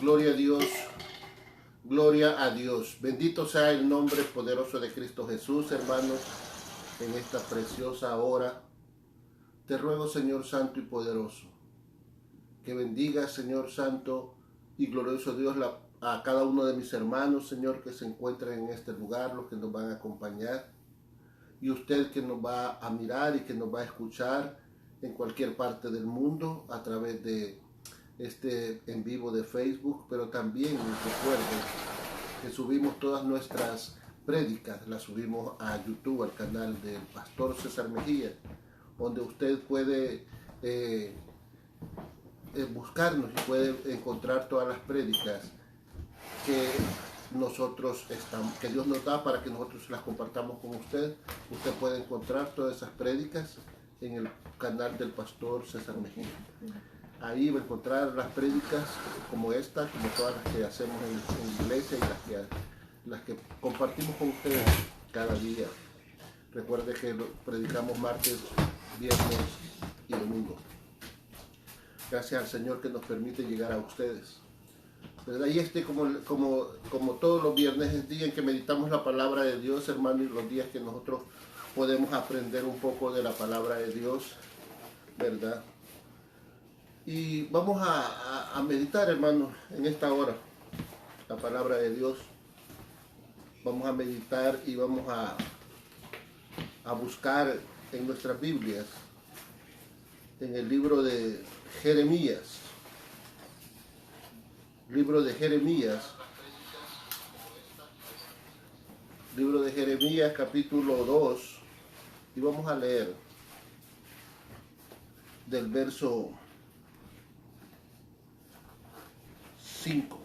Gloria a Dios, gloria a Dios. Bendito sea el nombre poderoso de Cristo Jesús, hermanos, en esta preciosa hora. Te ruego, Señor Santo y poderoso, que bendiga, Señor Santo y glorioso Dios, a cada uno de mis hermanos, Señor, que se encuentran en este lugar, los que nos van a acompañar, y usted que nos va a mirar y que nos va a escuchar en cualquier parte del mundo a través de este en vivo de Facebook, pero también recuerden que subimos todas nuestras prédicas, las subimos a YouTube, al canal del Pastor César Mejía, donde usted puede buscarnos y puede encontrar todas las prédicas que que Dios nos da para que nosotros las compartamos con usted. Usted puede encontrar todas esas prédicas en el canal del Pastor César Mejía. Ahí va a encontrar las prédicas como esta, como todas las que hacemos en la iglesia y las que compartimos con ustedes cada día. Recuerde que predicamos martes, viernes y domingo. Gracias al Señor que nos permite llegar a ustedes, ¿verdad? Y como todos los viernes, es día en que meditamos la palabra de Dios, hermano, y los días que nosotros podemos aprender un poco de la palabra de Dios, ¿verdad? Y vamos a meditar, hermanos, en esta hora la palabra de Dios. Vamos a meditar y vamos a buscar en nuestras Biblias, en el libro de Jeremías. Libro de Jeremías capítulo 2, y vamos a leer del verso 5.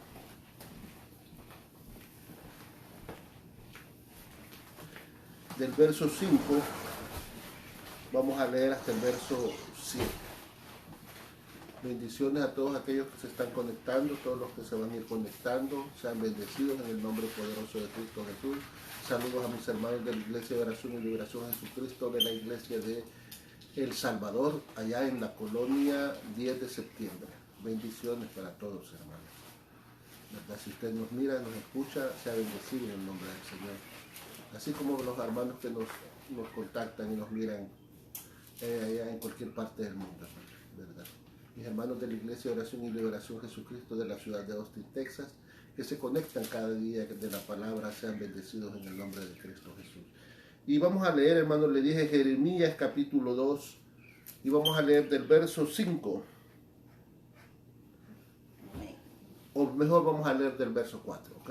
Del verso 5 vamos a leer hasta el verso 7. Bendiciones a todos aquellos que se están conectando, todos los que se van a ir conectando, sean bendecidos en el nombre poderoso de Cristo Jesús. Saludos a mis hermanos de la Iglesia de Oración y Liberación Jesucristo, de la Iglesia de El Salvador, allá en la colonia 10 de septiembre. Bendiciones para todos, hermanos, ¿verdad? Si usted nos mira, nos escucha, sea bendecido en el nombre del Señor. Así como los hermanos que nos contactan y nos miran allá en cualquier parte del mundo, ¿verdad? Mis hermanos de la Iglesia de Oración y Liberación Jesucristo de la ciudad de Austin, Texas, que se conectan cada día de la palabra, sean bendecidos en el nombre de Cristo Jesús. Y vamos a leer, hermanos, le dije Jeremías capítulo 2, y vamos a leer del verso 5, o mejor vamos a leer del verso 4, ¿ok?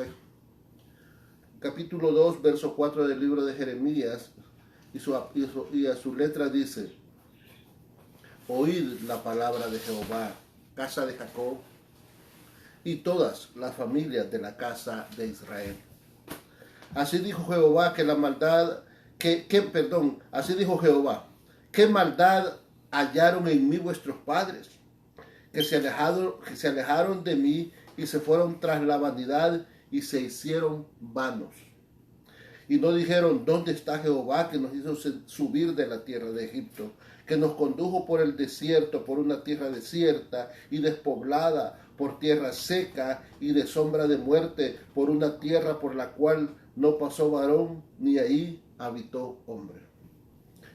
Capítulo 2, verso 4 del libro de Jeremías, y a su letra dice: oíd la palabra de Jehová, casa de Jacob, y todas las familias de la casa de Israel. Así dijo Jehová así dijo Jehová, ¿qué maldad hallaron en mí vuestros padres? Que se alejaron de mí y se fueron tras la vanidad y se hicieron vanos. Y no dijeron: ¿dónde está Jehová que nos hizo subir de la tierra de Egipto, que nos condujo por el desierto, por una tierra desierta y despoblada, por tierra seca y de sombra de muerte, por una tierra por la cual no pasó varón, ni ahí habitó hombre?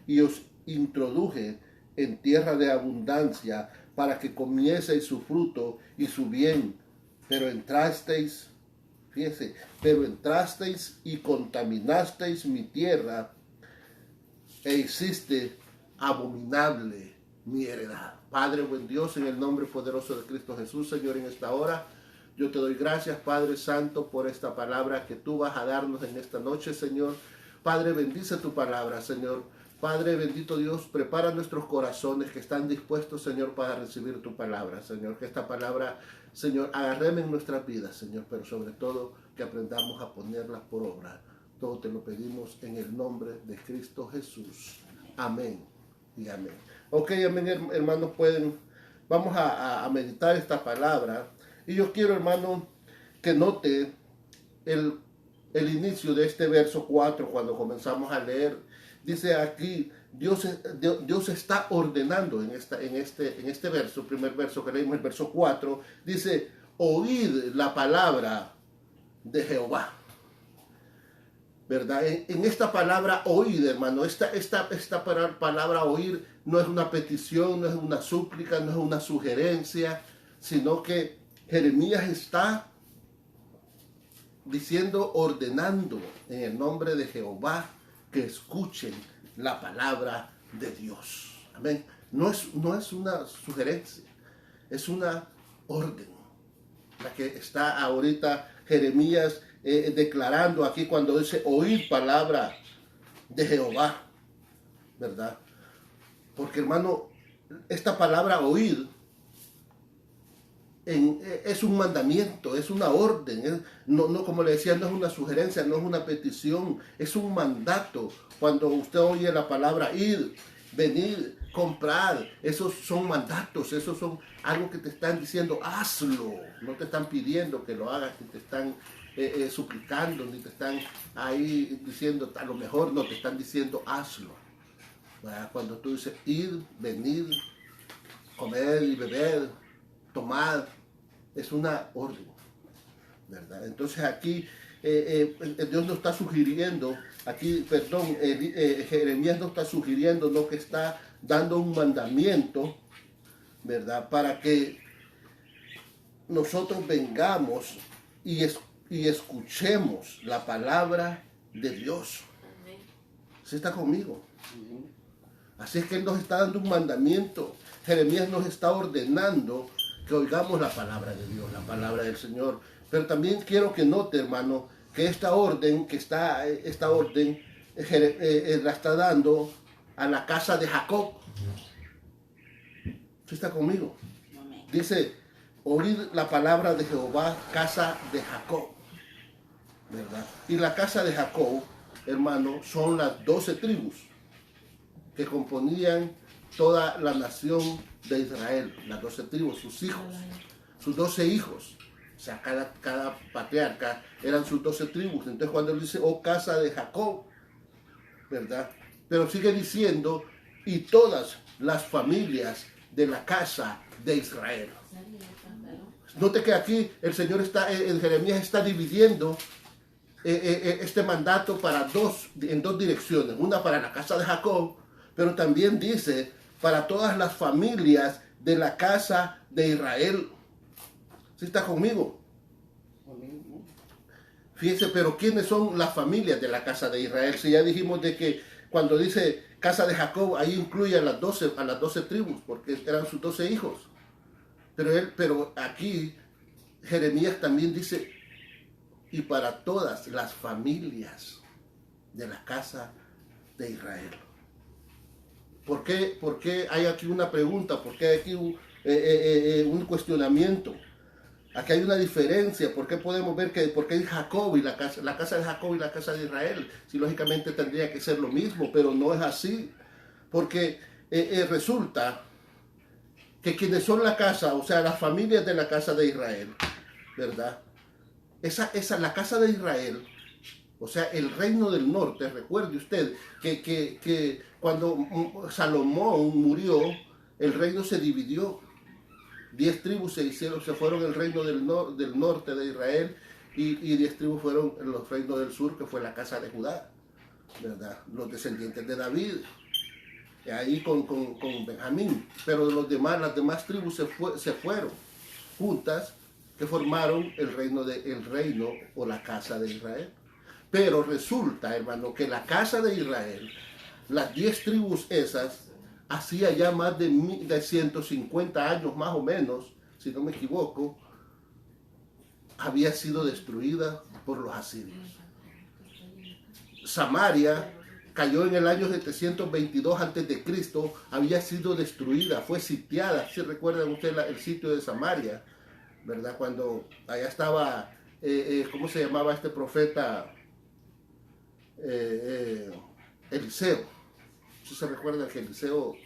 Y os introduje en tierra de abundancia, para que comieseis su fruto y su bien, pero entrasteis y contaminasteis mi tierra, e hiciste abominable mi heredad. Padre, buen Dios, en el nombre poderoso de Cristo Jesús, Señor, en esta hora, yo te doy gracias, Padre Santo, por esta palabra que tú vas a darnos en esta noche, Señor. Padre, bendice tu palabra, Señor. Padre, bendito Dios, prepara nuestros corazones que están dispuestos, Señor, para recibir tu palabra, Señor. Que esta palabra, Señor, agarreme en nuestras vidas, Señor, pero sobre todo que aprendamos a ponerlas por obra. Todo te lo pedimos en el nombre de Cristo Jesús. Amén y amén. Ok, amén, hermanos, vamos a meditar esta palabra. Y yo quiero, hermano, que note el inicio de este verso 4 cuando comenzamos a leer. Dice aquí, Dios está ordenando en este verso, primer verso que leímos, el verso 4, dice: oíd la palabra de Jehová. ¿Verdad? En esta palabra oír, hermano, esta palabra oír no es una petición, no es una súplica, no es una sugerencia, sino que Jeremías está diciendo, ordenando en el nombre de Jehová que escuchen la palabra de Dios. Amén. No es una sugerencia, es una orden. La que está ahorita Jeremías declarando aquí cuando dice oír palabra de Jehová, ¿verdad? Porque, hermano, esta palabra oír es un mandamiento, es una orden, no, como le decía, no es una sugerencia, no es una petición, es un mandato. Cuando usted oye la palabra ir, venir, comprar, esos son mandatos, esos son algo que te están diciendo, hazlo. No te están pidiendo que lo hagas, ni te están suplicando, ni te están ahí diciendo, a lo mejor no, te están diciendo, hazlo. ¿Verdad? Cuando tú dices ir, venir, comer y beber, tomar, es una orden, ¿verdad? Entonces aquí Dios nos está sugiriendo, Jeremías nos está sugiriendo, no, que está dando un mandamiento, ¿verdad? Para que nosotros vengamos y escuchemos la palabra de Dios. ¿Sí está conmigo? Así es que Él nos está dando un mandamiento. Jeremías nos está ordenando que oigamos la palabra de Dios, la palabra del Señor. Pero también quiero que note, hermano, que esta orden la está dando a la casa de Jacob. ¿Sí está conmigo? Dice, oíd la palabra de Jehová, casa de Jacob, ¿verdad? Y la casa de Jacob, hermano, son las 12 tribus que componían toda la nación de Israel, las 12 tribus, sus hijos, sus 12 hijos. O sea, cada patriarca eran sus 12 tribus. Entonces cuando él dice, oh casa de Jacob, ¿verdad? Pero sigue diciendo, y todas las familias de la casa de Israel. Note que aquí el Señor en Jeremías está dividiendo este mandato en dos direcciones. Una para la casa de Jacob, pero también dice para todas las familias de la casa de Israel. ¿Sí está conmigo? Fíjense, pero ¿quiénes son las familias de la casa de Israel? Si ya dijimos de que cuando dice casa de Jacob, ahí incluye a las 12 tribus, porque eran sus 12 hijos. Pero aquí Jeremías también dice, y para todas las familias de la casa de Israel. ¿Por qué hay aquí una pregunta? ¿Por qué hay aquí un cuestionamiento? Aquí hay una diferencia. ¿Por qué podemos ver por qué Jacob y la casa de Jacob y la casa de Israel? Si lógicamente tendría que ser lo mismo, pero no es así. Porque resulta que quienes son la casa, o sea, las familias de la casa de Israel, ¿verdad? La casa de Israel, o sea, el reino del norte, recuerde usted que cuando Salomón murió, el reino se dividió. 10 tribus se fueron el reino del norte de Israel y 10 tribus fueron los reinos del sur, que fue la casa de Judá, ¿verdad? Los descendientes de David, ahí con Benjamín. Pero las demás tribus se fueron juntas, que formaron el reino o la casa de Israel. Pero resulta, hermano, que la casa de Israel, las 10 tribus esas, hacía ya más de 150 años más o menos, si no me equivoco, había sido destruida por los asirios. Samaria cayó en el año 722 a.C., había sido destruida, fue sitiada. Si recuerdan ustedes el sitio de Samaria, ¿verdad? Cuando allá estaba, ¿cómo se llamaba este profeta? Eliseo. Si se recuerda que Eliseo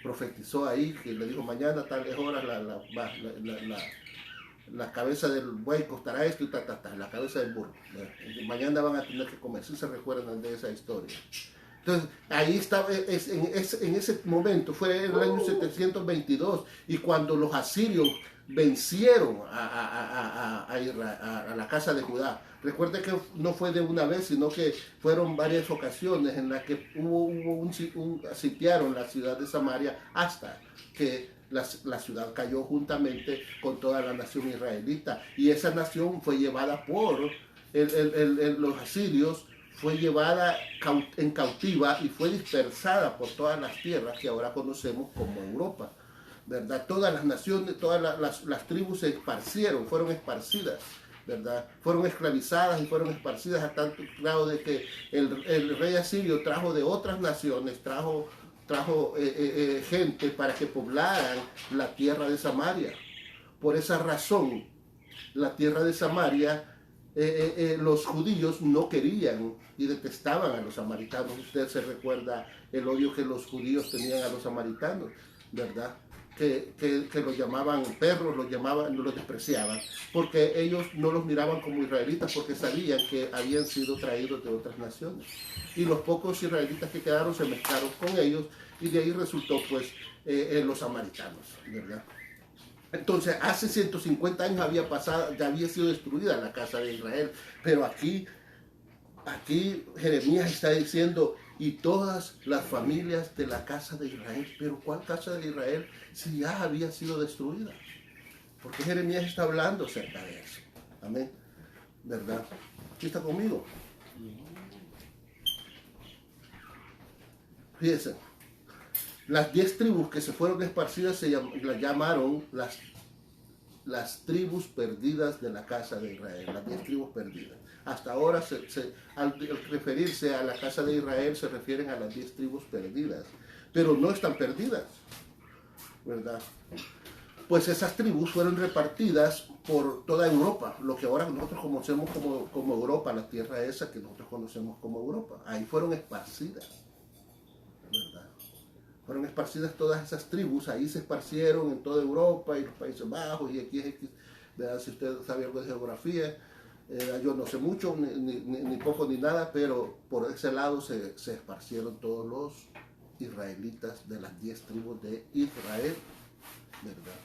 profetizó ahí, que le dijo, mañana a tales horas la cabeza del buey costará esto y la cabeza del burro. Mañana van a tener que comer. Si se recuerdan de esa historia. Entonces, ahí estaba, en ese momento, fue en el año 722, y cuando los asirios vencieron a la casa de Judá. Recuerde que no fue de una vez, sino que fueron varias ocasiones en las que sitiaron la ciudad de Samaria hasta que la ciudad cayó juntamente con toda la nación israelita. Y esa nación fue llevada por los asirios, fue llevada en cautiva y fue dispersada por todas las tierras que ahora conocemos como Europa, ¿verdad? Todas las naciones, todas las tribus se esparcieron, fueron esparcidas, ¿verdad? Fueron esclavizadas y fueron esparcidas a tanto grado de que el rey asirio trajo de otras naciones, trajo gente para que poblaran la tierra de Samaria. Por esa razón, la tierra de Samaria, los judíos no querían y detestaban a los samaritanos. Usted se recuerda el odio que los judíos tenían a los samaritanos, ¿verdad? Que los llamaban perros, los despreciaban, porque ellos no los miraban como israelitas, porque sabían que habían sido traídos de otras naciones. Y los pocos israelitas que quedaron se mezclaron con ellos, y de ahí resultó pues los samaritanos, ¿verdad? Entonces, hace 150 años ya había sido destruida la casa de Israel, pero aquí Jeremías está diciendo, y todas las familias de la casa de Israel. Pero ¿cuál casa de Israel si ya había sido destruida? Porque Jeremías está hablando acerca de eso. Amén. ¿Verdad? ¿Quién está conmigo? Fíjense, las 10 tribus que se fueron esparcidas las llamaron las tribus perdidas de la casa de Israel, las 10 tribus perdidas. Hasta ahora, al referirse a la casa de Israel, se refieren a las 10 tribus perdidas, pero no están perdidas, ¿verdad? Pues esas tribus fueron repartidas por toda Europa, lo que ahora nosotros conocemos como Europa, la tierra esa que nosotros conocemos como Europa. Ahí fueron esparcidas, ¿verdad? Fueron esparcidas todas esas tribus, ahí se esparcieron en toda Europa y los Países Bajos, y aquí, ¿verdad? Si usted sabe algo de geografía, yo no sé mucho, ni poco ni nada, pero por ese lado se esparcieron todos los israelitas de las 10 tribus de Israel, ¿verdad?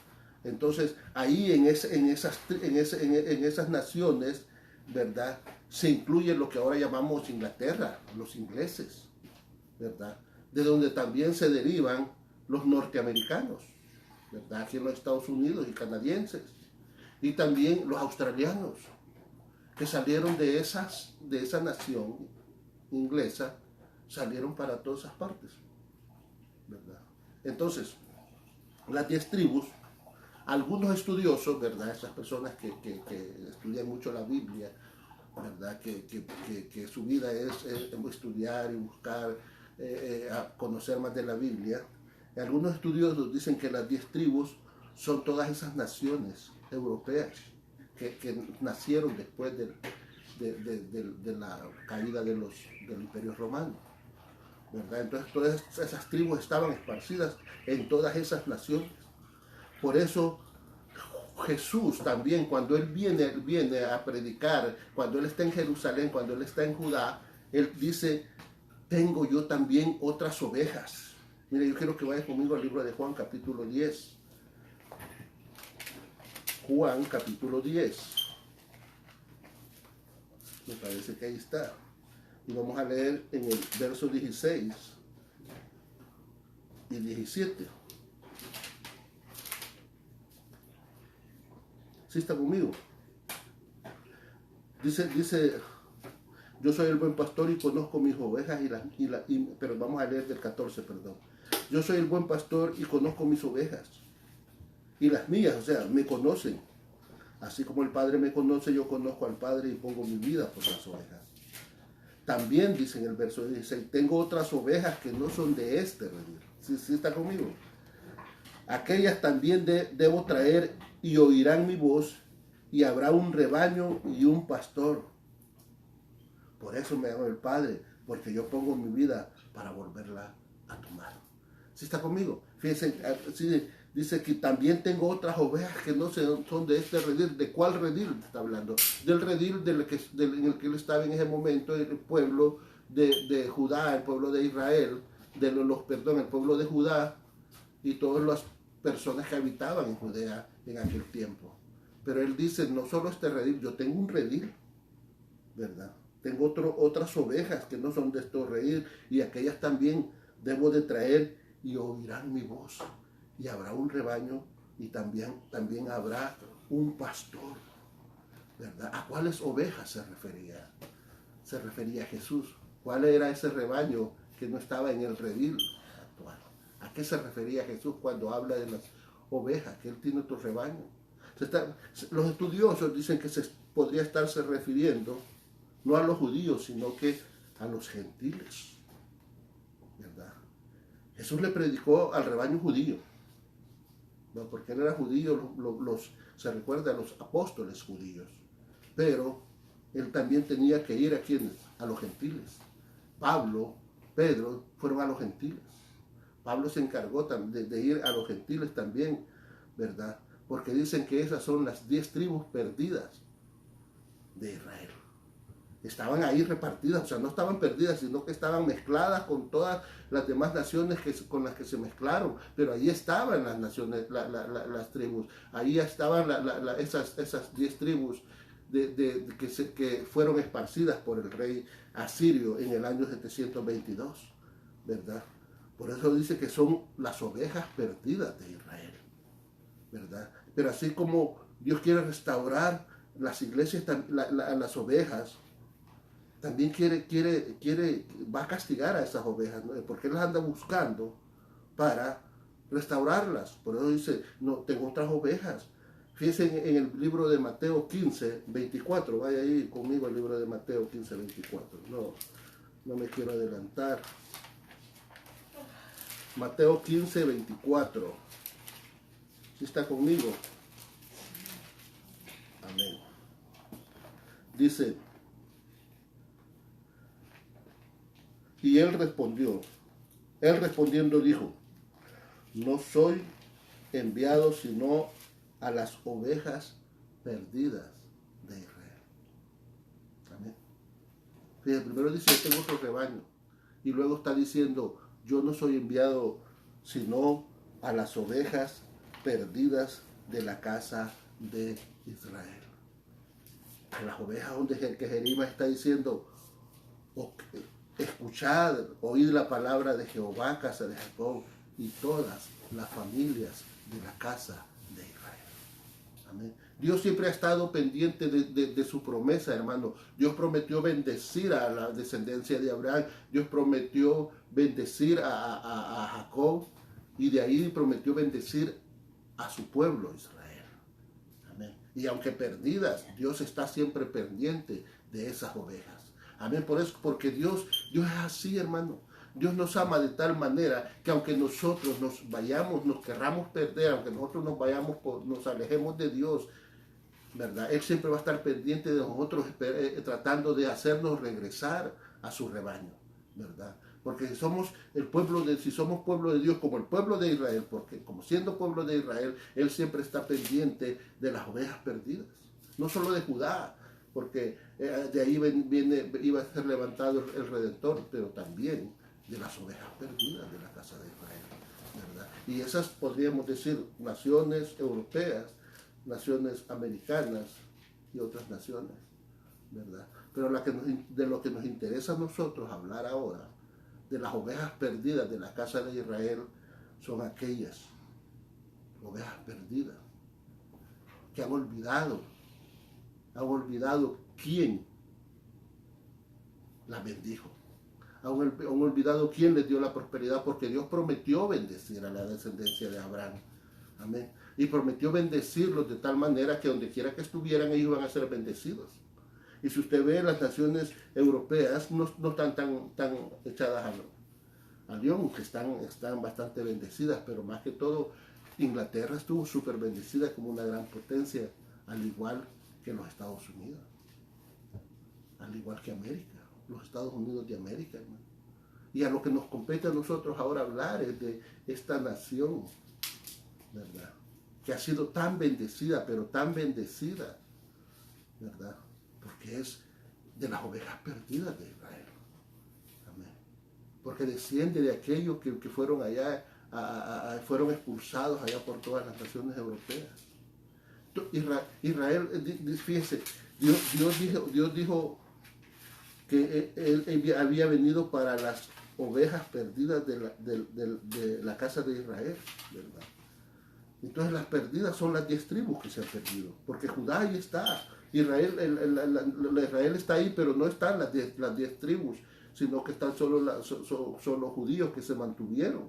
Entonces, ahí en esas naciones, ¿verdad?, se incluye lo que ahora llamamos Inglaterra, los ingleses, ¿verdad?, de donde también se derivan los norteamericanos, ¿verdad?, aquí en los Estados Unidos, y canadienses, y también los australianos, que salieron de esa nación inglesa, salieron para todas esas partes, ¿verdad? Entonces, las 10 tribus, algunos estudiosos, ¿verdad?, esas personas que estudian mucho la Biblia, ¿verdad?, que su vida es estudiar y buscar conocer más de la Biblia, algunos estudiosos dicen que las 10 tribus son todas esas naciones europeas que nacieron después de la caída del Imperio Romano, ¿verdad? Entonces todas esas tribus estaban esparcidas en todas esas naciones. Por eso Jesús también, cuando Él viene a predicar, cuando Él está en Jerusalén, cuando Él está en Judá, Él dice, tengo yo también otras ovejas. Mire, yo quiero que vaya conmigo al libro de Juan, capítulo 10. Juan, capítulo 10. Me parece que ahí está. Y vamos a leer en el verso 16 y 17. ¿Sí está conmigo? Dice, yo soy el buen pastor y conozco mis ovejas pero vamos a leer del 14, perdón. Yo soy el buen pastor y conozco mis ovejas. Y las mías, o sea, me conocen. Así como el Padre me conoce, yo conozco al Padre y pongo mi vida por las ovejas. También dice en el verso 16, tengo otras ovejas que no son de este redil. ¿Sí está conmigo? Aquellas también debo traer y oirán mi voz, y habrá un rebaño y un pastor. Por eso me ama el Padre, porque yo pongo mi vida para volverla a tomar. ¿Sí está conmigo? Fíjense, dice que también tengo otras ovejas que no son de este redil. ¿De cuál redil está hablando? Del redil en el que él estaba en ese momento, el pueblo de Judá, el pueblo de Israel, el pueblo de Judá y todas las personas que habitaban en Judea en aquel tiempo. Pero él dice, no solo este redil, yo tengo un redil, ¿verdad? Tengo otras ovejas que no son de estos redil, y aquellas también debo de traer, y oirán mi voz, y habrá un rebaño, y también habrá un pastor, ¿verdad? ¿A cuáles ovejas se refería? Se refería a Jesús. ¿Cuál era ese rebaño que no estaba en el redil actual? ¿A qué se refería Jesús cuando habla de las ovejas? Que él tiene otro rebaño. Los estudiosos dicen que se podría estarse refiriendo no a los judíos, sino que a los gentiles, ¿verdad? Jesús le predicó al rebaño judío, ¿no? Porque él era judío, se recuerda a los apóstoles judíos, pero él también tenía que ir a los gentiles. Pablo, Pedro fueron a los gentiles. Pablo se encargó de ir a los gentiles también, ¿verdad? Porque dicen que esas son las 10 tribus perdidas de Israel. Estaban ahí repartidas, o sea, no estaban perdidas, sino que estaban mezcladas con todas las demás naciones con las que se mezclaron. Pero ahí estaban las naciones, las tribus. Ahí estaban esas 10 tribus que fueron esparcidas por el rey asirio en el año 722, ¿verdad? Por eso dice que son las ovejas perdidas de Israel, ¿verdad? Pero así como Dios quiere restaurar las iglesias, las ovejas, también va a castigar a esas ovejas, ¿no? Porque Él las anda buscando para restaurarlas. Por eso dice, no, tengo otras ovejas. Fíjense en el libro de Mateo 15, 24. Vaya ahí conmigo al libro de Mateo 15, 24. No me quiero adelantar. Mateo 15, 24. ¿Sí está conmigo? Amén. Dice, y él respondiendo dijo, no soy enviado sino a las ovejas perdidas de Israel. Amén. Fíjense, primero dice, yo tengo otro rebaño, y luego está diciendo, yo no soy enviado sino a las ovejas perdidas de la casa de Israel. A las ovejas donde que Jeremías está diciendo, escuchad, oíd la palabra de Jehová, casa de Jacob, y todas las familias de la casa de Israel. Amén. Dios siempre ha estado pendiente de su promesa, hermano. Dios prometió bendecir a la descendencia de Abraham. Dios prometió bendecir a Jacob, y de ahí prometió bendecir a su pueblo Israel. Amén. Y aunque perdidas, Dios está siempre pendiente de esas ovejas. Amén. Por eso, porque Dios es así, hermano. Dios nos ama de tal manera que aunque nosotros nos querramos perder, aunque nosotros nos alejemos de Dios, ¿verdad? Él siempre va a estar pendiente de nosotros, tratando de hacernos regresar a su rebaño, ¿verdad? Porque si somos pueblo de Dios, como el pueblo de Israel, porque como siendo pueblo de Israel, Él siempre está pendiente de las ovejas perdidas, no solo de Judá, porque de ahí iba a ser levantado el Redentor, pero también de las ovejas perdidas de la casa de Israel, ¿verdad? Y esas podríamos decir naciones europeas, naciones americanas y otras naciones, ¿verdad? Pero de lo que nos interesa a nosotros hablar ahora, de las ovejas perdidas de la casa de Israel, son aquellas ovejas perdidas que han olvidado quién las bendijo. Han olvidado quién les dio la prosperidad, porque Dios prometió bendecir a la descendencia de Abraham. Amén. Y prometió bendecirlos de tal manera que donde quiera que estuvieran, ellos iban a ser bendecidos. Y si usted ve, las naciones europeas no están tan echadas al león, que están bastante bendecidas, pero más que todo, Inglaterra estuvo súper bendecida como una gran potencia, al igual que los Estados Unidos, al igual que América, los Estados Unidos de América, hermano. Y a lo que nos compete a nosotros ahora hablar es de esta nación, ¿verdad? Que ha sido tan bendecida, pero tan bendecida, ¿verdad? Porque es de las ovejas perdidas de Israel. porque desciende de aquellos que fueron allá, fueron expulsados allá por todas las naciones europeas. Israel, fíjese, Dios dijo que él había venido para las ovejas perdidas de la casa de Israel, ¿verdad? Entonces las perdidas son las 10 tribus que se han perdido, porque Judá ahí está. Israel está ahí, pero no están las 10 tribus, sino que están solo los judíos que se mantuvieron,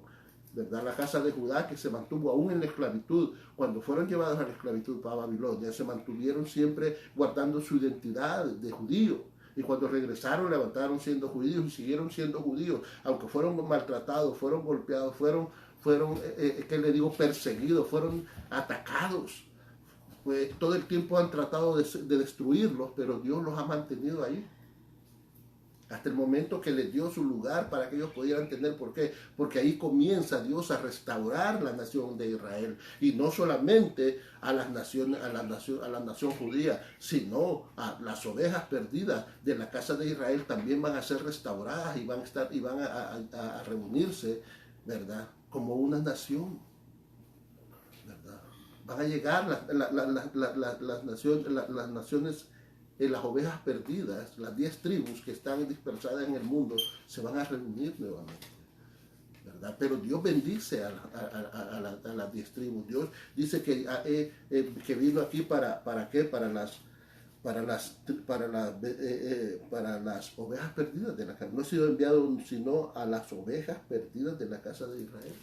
¿verdad? La casa de Judá que se mantuvo aún en la esclavitud, cuando fueron llevados a la esclavitud para Babilonia, se mantuvieron siempre guardando su identidad de judío. Y cuando regresaron, levantaron siendo judíos y siguieron siendo judíos, aunque fueron maltratados, fueron golpeados, fueron ¿qué le digo? Perseguidos, fueron atacados. Pues todo el tiempo han tratado de destruirlos, pero Dios los ha mantenido ahí. Hasta el momento que les dio su lugar para que ellos pudieran tener. ¿Por qué? Porque ahí comienza Dios a restaurar la nación de Israel. Y no solamente a la nación judía, sino a las ovejas perdidas de la casa de Israel también van a ser restauradas y van a reunirse, ¿verdad? Como una nación, ¿verdad? Van a llegar las naciones, las ovejas perdidas, las 10 tribus que están dispersadas en el mundo, se van a reunir nuevamente, ¿verdad? Pero Dios bendice a las 10 tribus. Dios dice que vino aquí ¿para qué? Para las ovejas perdidas de la casa. No ha sido enviado sino a las ovejas perdidas de la casa de Israel,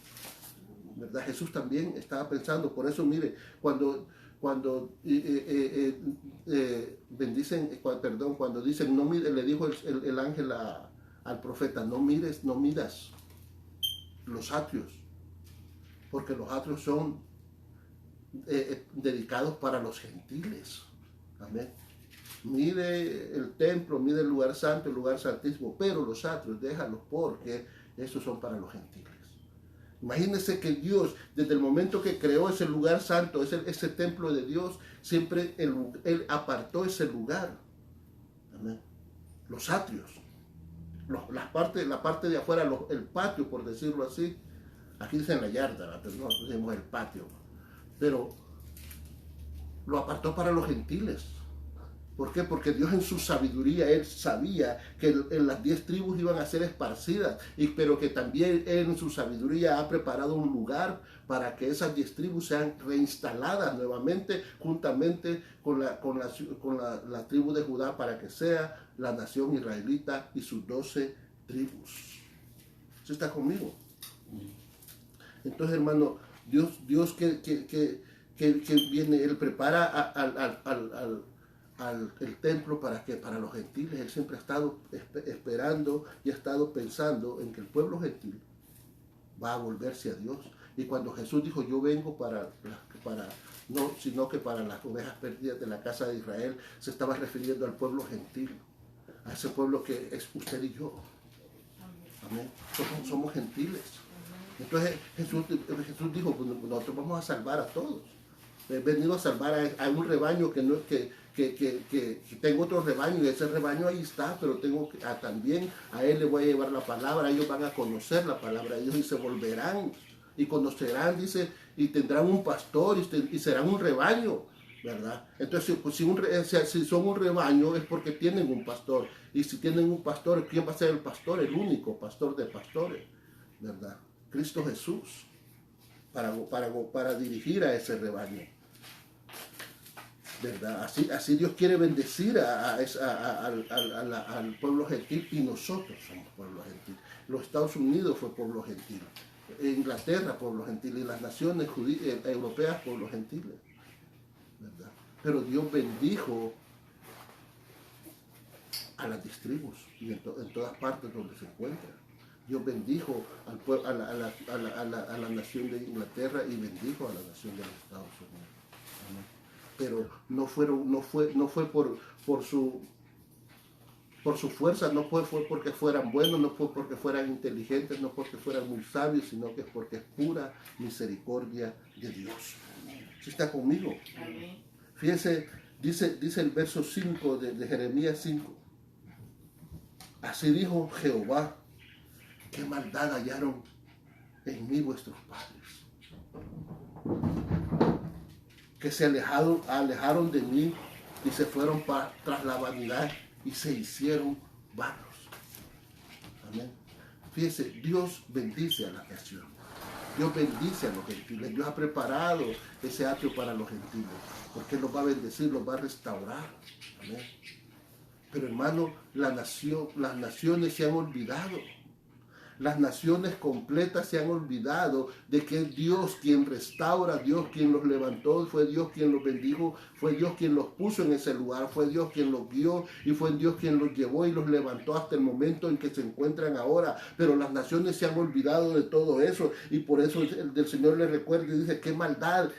¿verdad? Jesús también estaba pensando. Por eso, mire, cuando cuando dicen, no mire, le dijo el ángel al profeta, no miras los atrios, porque los atrios son dedicados para los gentiles. Amén. Mire el templo, mire el lugar santo, el lugar santísimo, pero los atrios déjalos porque esos son para los gentiles. Imagínense que Dios, desde el momento que creó ese lugar santo, ese templo de Dios, siempre Él apartó ese lugar. Amén. Los atrios, la parte de afuera, el patio, por decirlo así. Aquí dicen la yarda, pero nosotros decimos el patio. Pero lo apartó para los gentiles. ¿Por qué? Porque Dios en su sabiduría, Él sabía que en las 10 tribus iban a ser esparcidas, pero que también Él en su sabiduría ha preparado un lugar para que esas 10 tribus sean reinstaladas nuevamente, juntamente con la tribu de Judá, para que sea la nación israelita y sus 12 tribus. ¿Sí está conmigo? Entonces, hermano, Dios que viene, Él prepara el templo para los gentiles. Él siempre ha estado esperando y ha estado pensando en que el pueblo gentil va a volverse a Dios. Y cuando Jesús dijo, yo vengo no, sino que para las ovejas perdidas de la casa de Israel, se estaba refiriendo al pueblo gentil, a ese pueblo que es usted y yo. Amén. Somos gentiles. Entonces Jesús dijo, pues nosotros vamos a salvar a todos. He venido a salvar a un rebaño que tengo otro rebaño, y ese rebaño ahí está, pero también a él le voy a llevar la palabra. Ellos van a conocer la palabra de Dios y se volverán y conocerán, dice, y tendrán un pastor y serán un rebaño, ¿verdad? Entonces, pues, si son un rebaño es porque tienen un pastor, y si tienen un pastor, ¿quién va a ser el pastor? El único pastor de pastores, ¿verdad? Cristo Jesús, para dirigir a ese rebaño, ¿verdad? Así Dios quiere bendecir al pueblo gentil, y nosotros somos pueblo gentil. Los Estados Unidos fue pueblo gentil, Inglaterra pueblo gentil, y las naciones europeas pueblos gentiles, ¿verdad? Pero Dios bendijo a las 10 tribus y en todas partes donde se encuentran. Dios bendijo a la nación de Inglaterra y bendijo a la nación de los Estados Unidos. Amén. Pero no fue por su fuerza, no fue porque fueran buenos, no fue porque fueran inteligentes, no porque fueran muy sabios, sino que es porque es pura misericordia de Dios. ¿Sí está conmigo? Amén. Fíjense, dice el verso 5 de Jeremías 5. Así dijo Jehová, ¿Qué maldad hallaron en mí vuestros padres? Que se alejaron de mí y se fueron tras la vanidad y se hicieron vanos. Amén. Fíjese, Dios bendice a la nación. Dios bendice a los gentiles. Dios ha preparado ese atrio para los gentiles, porque Él los va a bendecir, los va a restaurar. Amén. Pero hermano, las naciones se han olvidado. Las naciones completas se han olvidado de que es Dios quien restaura, Dios quien los levantó, fue Dios quien los bendijo, fue Dios quien los puso en ese lugar, fue Dios quien los guió y fue Dios quien los llevó y los levantó hasta el momento en que se encuentran ahora. Pero las naciones se han olvidado de todo eso y por eso el Señor les recuerda y dice: ¿qué maldad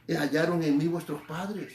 hallaron en mí vuestros padres?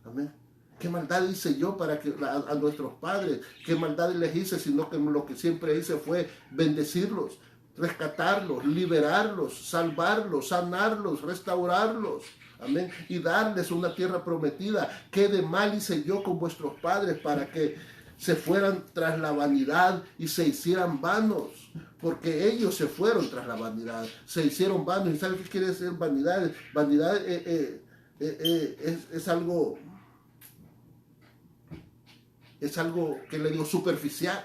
Amén. ¿Qué maldad hice yo para que a nuestros padres? ¿Qué maldad les hice? Sino que lo que siempre hice fue bendecirlos, rescatarlos, liberarlos, salvarlos, sanarlos, restaurarlos. Amén. Y darles una tierra prometida. ¿Qué de mal hice yo con vuestros padres para que se fueran tras la vanidad y se hicieran vanos? Porque ellos se fueron tras la vanidad, se hicieron vanos. ¿Y saben qué quiere decir vanidad? Vanidad es algo... Es algo que le digo superficial.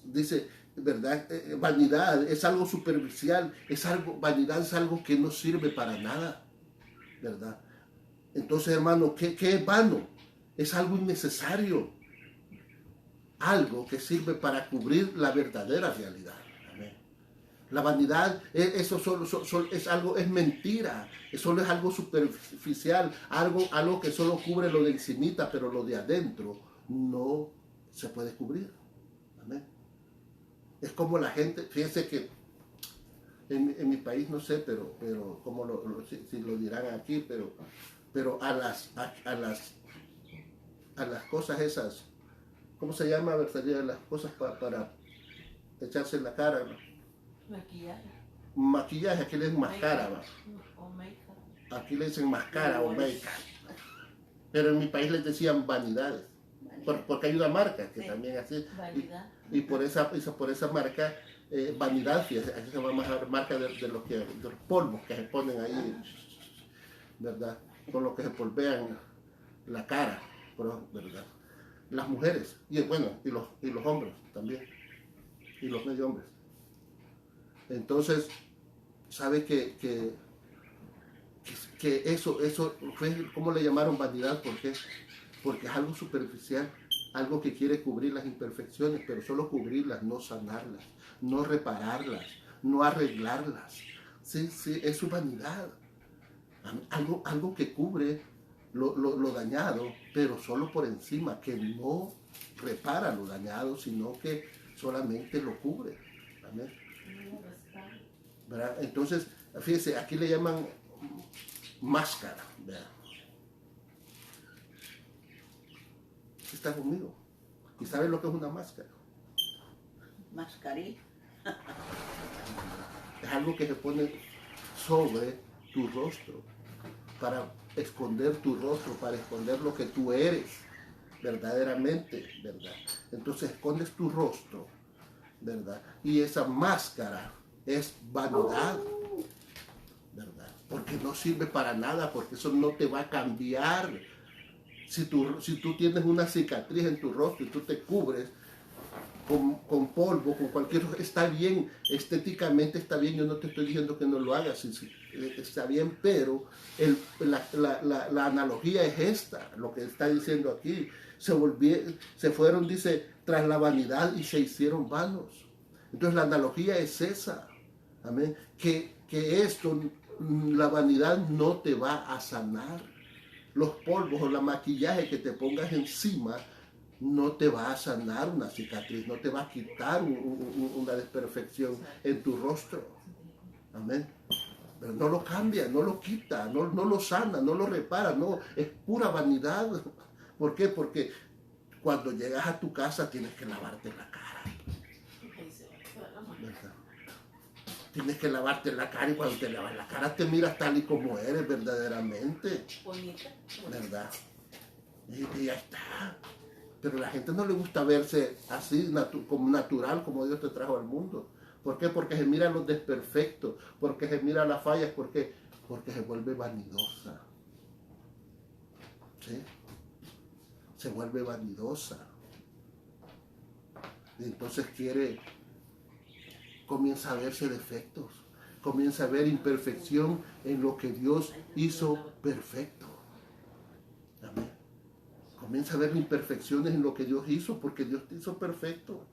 Dice, ¿verdad? Vanidad es algo superficial, vanidad es algo que no sirve para nada, ¿verdad? Entonces, hermano, ¿qué es vano? Es algo innecesario, algo que sirve para cubrir la verdadera realidad. La vanidad, eso solo es algo, es mentira, solo es algo superficial, algo que solo cubre lo de encimita, pero lo de adentro no se puede cubrir. Amén. Es como la gente, fíjense que en mi país no sé, pero como si lo dirán aquí, pero a las cosas esas, ¿cómo se llama? Las cosas para echarse en la cara, ¿no? Maquillaje, aquí le dicen máscara, aquí le dicen máscara o make-up, pero en mi país les decían vanidades, porque hay una marca que también así, y por esa marca, vanidad, aquí se llama marca de los polvos que se ponen ahí, ¿verdad? Con lo que se polvean la cara, ¿verdad? Las mujeres, y bueno, y los hombres también, y los medio hombres. Entonces, ¿sabe que eso fue, ¿cómo le llamaron vanidad? ¿Por qué? Porque es algo superficial, algo que quiere cubrir las imperfecciones, pero solo cubrirlas, no sanarlas, no repararlas, no arreglarlas. Sí, es su vanidad. Algo que cubre lo dañado, pero solo por encima, que no repara lo dañado, sino que solamente lo cubre. Amén. ¿Verdad? Entonces, fíjese, aquí le llaman máscara. ¿Verdad? ¿Está conmigo? ¿Y sabe lo que es una máscara? Mascarilla. Es algo que se pone sobre tu rostro, para esconder tu rostro, para esconder lo que tú eres verdaderamente, ¿verdad? Entonces escondes tu rostro, ¿verdad? Y esa máscara es vanidad, ¿verdad? Porque no sirve para nada, porque eso no te va a cambiar. Si tú tienes una cicatriz en tu rostro y tú te cubres con polvo, con cualquier cosa, está bien, estéticamente está bien, yo no te estoy diciendo que no lo hagas, está bien, pero la analogía es esta, lo que está diciendo aquí, se fueron, dice, tras la vanidad y se hicieron vanos. Entonces la analogía es esa, amén, que esto, la vanidad no te va a sanar. Los polvos o la maquillaje que te pongas encima no te va a sanar una cicatriz, no te va a quitar una desperfección en tu rostro. Amén. Pero no lo cambia, no lo quita, no lo sana, no lo repara, no, es pura vanidad. ¿Por qué? Porque cuando llegas a tu casa tienes que lavarte la cara. ¿Verdad? Tienes que lavarte la cara y cuando te lavas la cara te miras tal y como eres verdaderamente. ¿Verdad? Y ya está. Pero a la gente no le gusta verse así, como natural, como Dios te trajo al mundo. ¿Por qué? Porque se mira los desperfectos, porque se mira las fallas, porque se vuelve vanidosa. ¿Sí? Se vuelve vanidosa. Y entonces comienza a verse defectos, comienza a ver imperfección en lo que Dios hizo perfecto. Amén. Comienza a ver imperfecciones en lo que Dios hizo, porque Dios te hizo perfecto.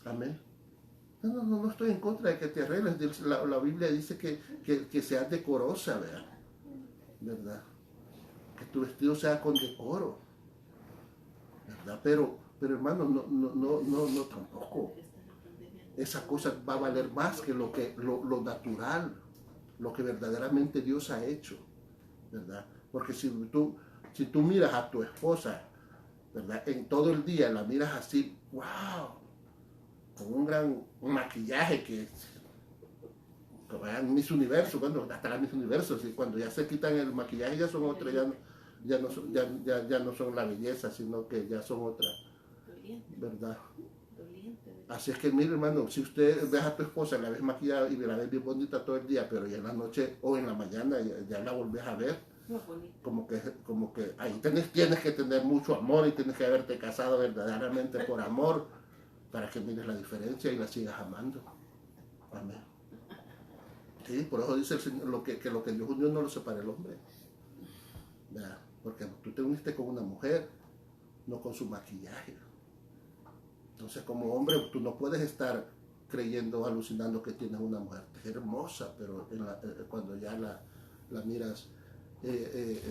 Amén. No estoy en contra de que te arregles. La Biblia dice que seas decorosa, ¿verdad? Que tu vestido sea con decoro, ¿verdad? Pero hermano, no tampoco. Esa cosa va a valer más que lo natural, lo que verdaderamente Dios ha hecho, ¿verdad? Porque si tú miras a tu esposa, ¿verdad? En todo el día la miras así, wow, con un gran maquillaje que en Miss Universo, cuando hasta la Miss Universo, ¿sí? Cuando ya se quitan el maquillaje ya son otras, ya no son la belleza, sino que ya son otras, ¿verdad? Así es que mire, hermano, si usted ve a tu esposa, la ves maquillada y la ves bien bonita todo el día, pero ya en la noche o en la mañana ya la volvés a ver, como que ahí tienes que tener mucho amor y tienes que haberte casado verdaderamente por amor para que mires la diferencia y la sigas amando. Amén. Sí, por eso dice el Señor que lo que Dios unió no lo separe el hombre. ¿Verdad? Porque tú te uniste con una mujer, no con su maquillaje. Entonces, como hombre, tú no puedes estar creyendo, alucinando que tienes una mujer hermosa, pero cuando ya la miras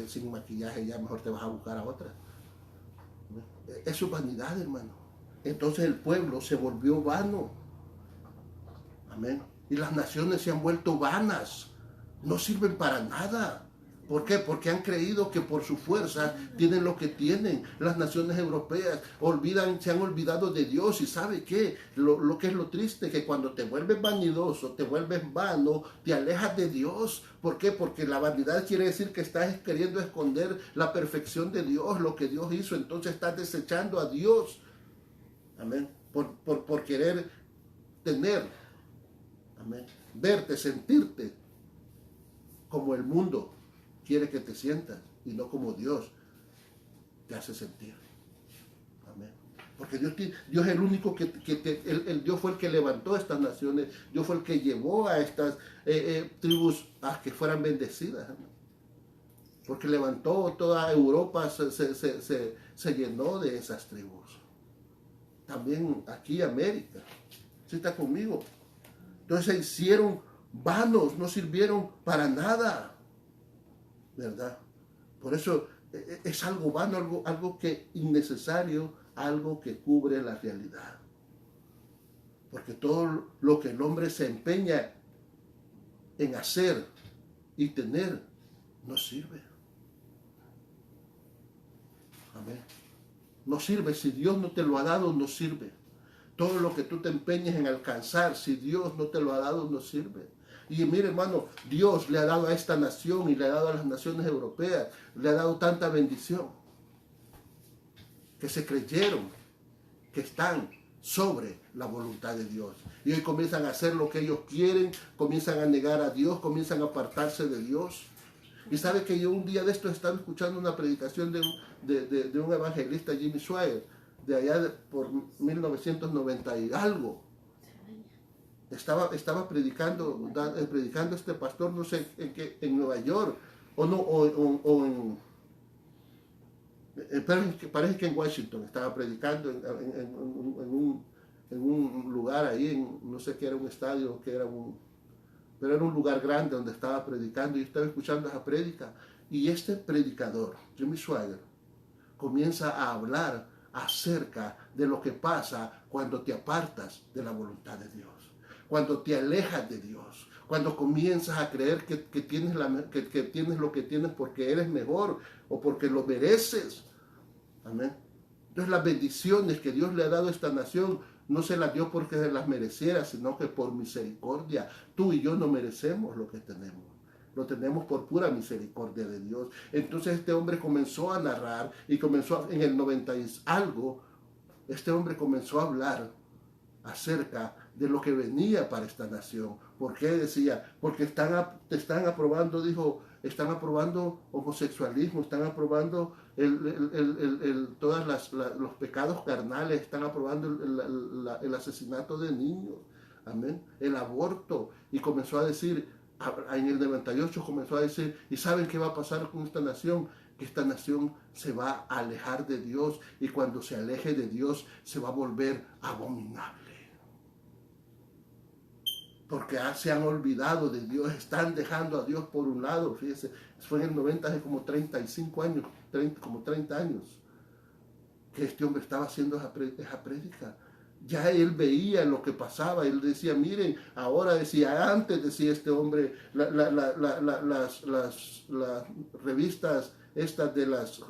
sin maquillaje, ya mejor te vas a buscar a otra. Es su vanidad, hermano. Entonces el pueblo se volvió vano. Amén. Y las naciones se han vuelto vanas. No sirven para nada. ¿Por qué? Porque han creído que por su fuerza tienen lo que tienen. Las naciones europeas se han olvidado de Dios. ¿Y sabe qué? Lo que es lo triste, que cuando te vuelves vanidoso, te vuelves vano, te alejas de Dios. ¿Por qué? Porque la vanidad quiere decir que estás queriendo esconder la perfección de Dios, lo que Dios hizo. Entonces estás desechando a Dios. Amén. Por querer tener, amén, verte, sentirte como el mundo quiere que te sientas y no como Dios te hace sentir. Amén. Porque Dios es el único Dios fue el que levantó estas naciones, Dios fue el que llevó a estas tribus a que fueran bendecidas. Amén. Porque levantó toda Europa, se llenó de esas tribus. También aquí América. ¿Sí está conmigo? Entonces se hicieron vanos, no sirvieron para nada. ¿Verdad? Por eso es algo vano, algo que innecesario, algo que cubre la realidad. Porque todo lo que el hombre se empeña en hacer y tener, no sirve. Amén. No sirve. Si Dios no te lo ha dado, no sirve. Todo lo que tú te empeñes en alcanzar, si Dios no te lo ha dado, no sirve. Y mire, hermano, Dios le ha dado a esta nación y le ha dado a las naciones europeas, le ha dado tanta bendición, que se creyeron que están sobre la voluntad de Dios. Y hoy comienzan a hacer lo que ellos quieren, comienzan a negar a Dios, comienzan a apartarse de Dios. Y sabe que yo un día de esto estaba escuchando una predicación de un evangelista, Jimmy Swaggart, de allá por 1990 y algo. Estaba predicando este pastor, no sé en Nueva York, parece que en Washington estaba predicando en un lugar ahí, no sé qué era un estadio, pero era un lugar grande donde estaba predicando y estaba escuchando esa prédica. Y este predicador, Jimmy Swaggart, comienza a hablar acerca de lo que pasa cuando te apartas de la voluntad de Dios, cuando te alejas de Dios, cuando comienzas a creer que tienes lo que tienes porque eres mejor o porque lo mereces. Amén. Entonces las bendiciones que Dios le ha dado a esta nación no se las dio porque se las mereciera, sino que por misericordia. Tú y yo no merecemos lo que tenemos. Lo tenemos por pura misericordia de Dios. Entonces este hombre comenzó a narrar y comenzó en el 90 y algo, este hombre comenzó a hablar acerca de lo que venía para esta nación. ¿Por qué? Decía, porque están aprobando, dijo, están aprobando homosexualismo, están aprobando todos los pecados carnales, están aprobando el asesinato de niños, amén, el aborto. Y comenzó a decir, en el 98 comenzó a decir, ¿y saben qué va a pasar con esta nación? Que esta nación se va a alejar de Dios, y cuando se aleje de Dios se va a volver abominable. Porque se han olvidado de Dios, están dejando a Dios por un lado. Fíjese, fue en el 90, hace como 35 años, como 30 años, que este hombre estaba haciendo esa prédica. Ya él veía lo que pasaba, él decía, miren, ahora decía, antes decía este hombre, las revistas estas de las,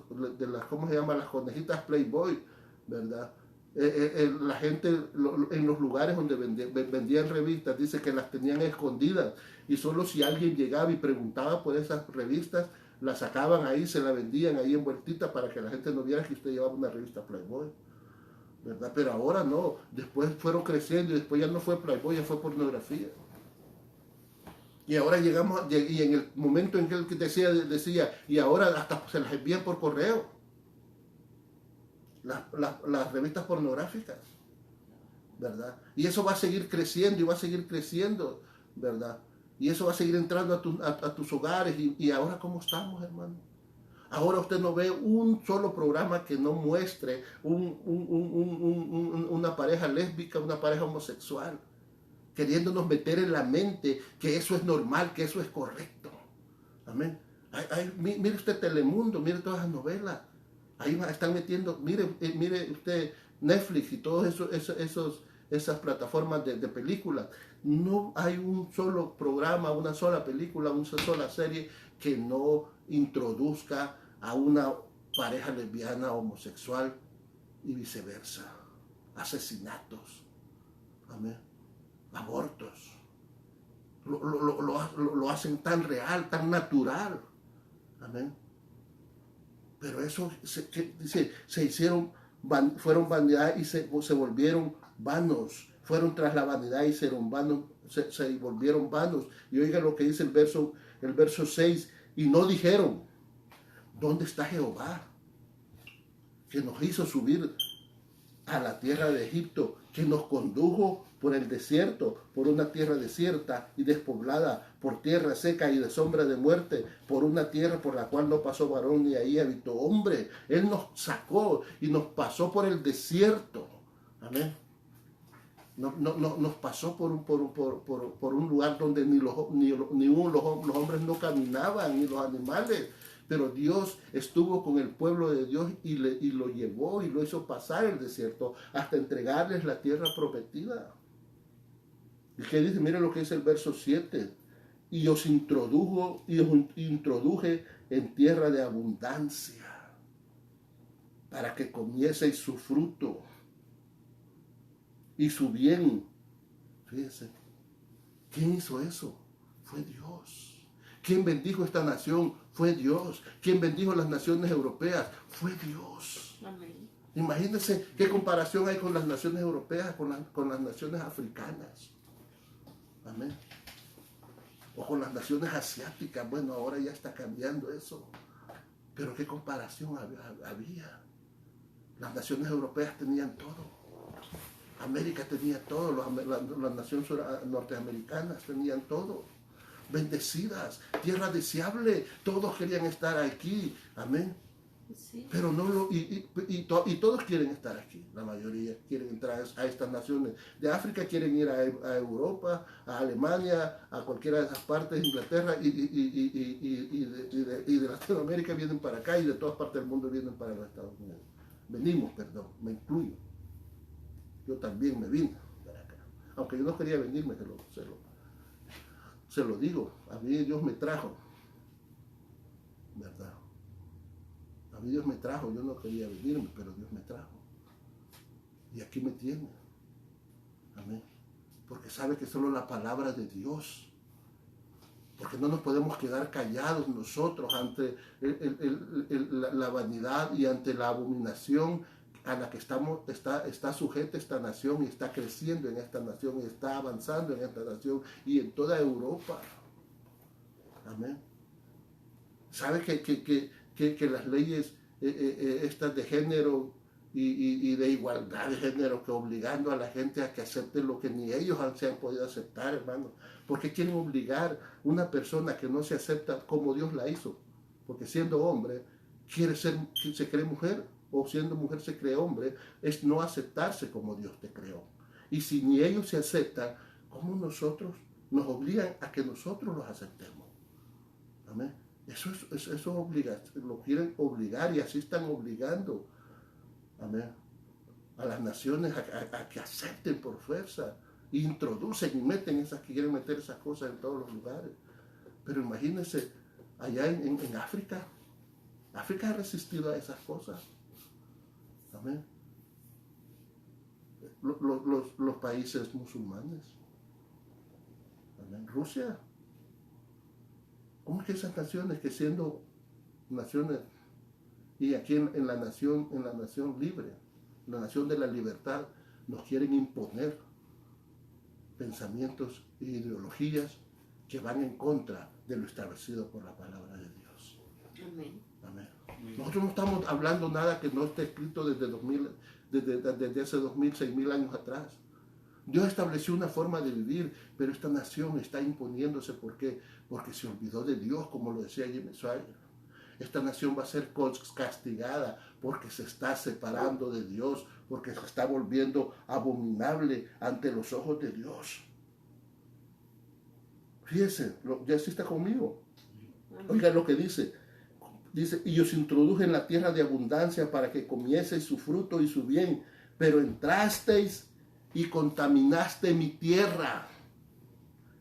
¿cómo se llama? Las conejitas Playboy, ¿verdad? La gente en los lugares donde vendían revistas, dice que las tenían escondidas, y solo si alguien llegaba y preguntaba por esas revistas, las sacaban ahí, se la vendían ahí envueltita para que la gente no viera que usted llevaba una revista Playboy, ¿verdad? Pero ahora no, después fueron creciendo y después ya no fue Playboy, ya fue pornografía. Y ahora llegamos, y en el momento en que él decía, y ahora hasta se las envían por correo. Las revistas pornográficas, ¿verdad? Y eso va a seguir creciendo y va a seguir creciendo, ¿verdad? Y eso va a seguir entrando a tus hogares. Y ahora, ¿cómo estamos, hermano? Ahora usted no ve un solo programa que no muestre una pareja lésbica, una pareja homosexual, queriéndonos meter en la mente que eso es normal, que eso es correcto. Amén. Mire usted Telemundo, mire todas las novelas. Ahí están metiendo, mire usted Netflix y todas esas plataformas de películas. No hay un solo programa, una sola película, una sola serie que no introduzca a una pareja lesbiana, homosexual y viceversa. Asesinatos, amén, abortos. Lo hacen tan real, tan natural, amén. Pero eso fueron vanidad y se volvieron vanos. Fueron tras la vanidad y se volvieron vanos. Y oiga lo que dice el verso 6. Y no dijeron, ¿dónde está Jehová? Que nos hizo subir a la tierra de Egipto, que nos condujo por el desierto, por una tierra desierta y despoblada, por tierra seca y de sombra de muerte, por una tierra por la cual no pasó varón ni ahí habitó hombre. Él nos sacó y nos pasó por el desierto. Amén. Nos pasó por un lugar donde los hombres no caminaban, ni los animales. Pero Dios estuvo con el pueblo de Dios y lo llevó y lo hizo pasar el desierto hasta entregarles la tierra prometida. ¿Y qué dice? Miren lo que dice el verso 7. Y os introduje en tierra de abundancia para que comieseis su fruto y su bien. Fíjense, ¿quién hizo eso? Fue Dios. ¿Quién bendijo esta nación? Fue Dios. ¿Quién bendijo las naciones europeas? Fue Dios. Amén. Imagínense qué comparación hay con las naciones europeas, con las naciones africanas. Amén. O con las naciones asiáticas. Bueno, ahora ya está cambiando eso. Pero qué comparación había. Las naciones europeas tenían todo. América tenía todo. Las naciones norteamericanas tenían todo. Bendecidas, tierra deseable, todos querían estar aquí, amén. Sí. Pero no y todos quieren estar aquí, la mayoría quieren entrar a estas naciones. De África quieren ir a Europa, a Alemania, a cualquiera de esas partes, Inglaterra, y de Latinoamérica vienen para acá, y de todas partes del mundo vienen para los Estados Unidos. Venimos, perdón, me incluyo. Yo también me vine para acá, aunque yo no quería venirme, se lo digo, a mí Dios me trajo, ¿verdad? A mí Dios me trajo, yo no quería venirme, pero Dios me trajo. Y aquí me tiene. Amén. Porque sabe que solo la palabra de Dios. Porque no nos podemos quedar callados nosotros ante la vanidad y ante la abominación a la que está sujeta esta nación y está creciendo en esta nación y está avanzando en esta nación y en toda Europa. Amén. ¿Sabe que las leyes estas de género y de igualdad de género, que obligando a la gente a que acepte lo que ni ellos se han podido aceptar, hermano? Porque quieren obligar a una persona que no se acepta como Dios la hizo? Porque siendo hombre, se cree mujer, o siendo mujer se cree hombre, es no aceptarse como Dios te creó. Y si ni ellos se aceptan, ¿cómo nosotros nos obligan a que nosotros los aceptemos? Amén. Eso obliga, lo quieren obligar y así están obligando, amén, a las naciones a que acepten por fuerza, e introducen y meten quieren meter esas cosas en todos los lugares. Pero imagínense, allá en África, África ha resistido a esas cosas, amén. Los países musulmanes, amén. Rusia. ¿Cómo es que esas naciones, que siendo naciones, y aquí en la nación libre, la nación de la libertad, nos quieren imponer pensamientos e ideologías que van en contra de lo establecido por la palabra de Dios? Amén. Amén. Nosotros no estamos hablando nada que no esté escrito desde hace 2000, 6000 años atrás. Dios estableció una forma de vivir, pero esta nación está imponiéndose. ¿Por qué? Porque se olvidó de Dios, como lo decía Jimmy Swaggart. Esta nación va a ser castigada porque se está separando de Dios, porque se está volviendo abominable ante los ojos de Dios. Fíjense, ya sí está conmigo. Oiga lo que dice. Dice, y os introduje en la tierra de abundancia para que comieseis su fruto y su bien, pero entrasteis y contaminaste mi tierra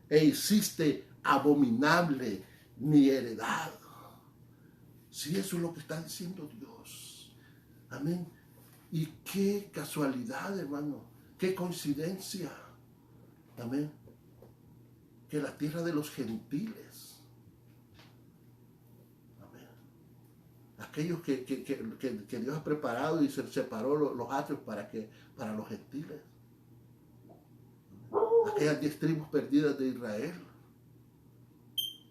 e hiciste abominable mi heredad. Sí, eso es lo que está diciendo Dios. Amén. Y qué casualidad, hermano, qué coincidencia. Amén. Que la tierra de los gentiles, amén, aquellos que Dios ha preparado y se separó los atrios para los gentiles, aquellas 10 tribus perdidas de Israel.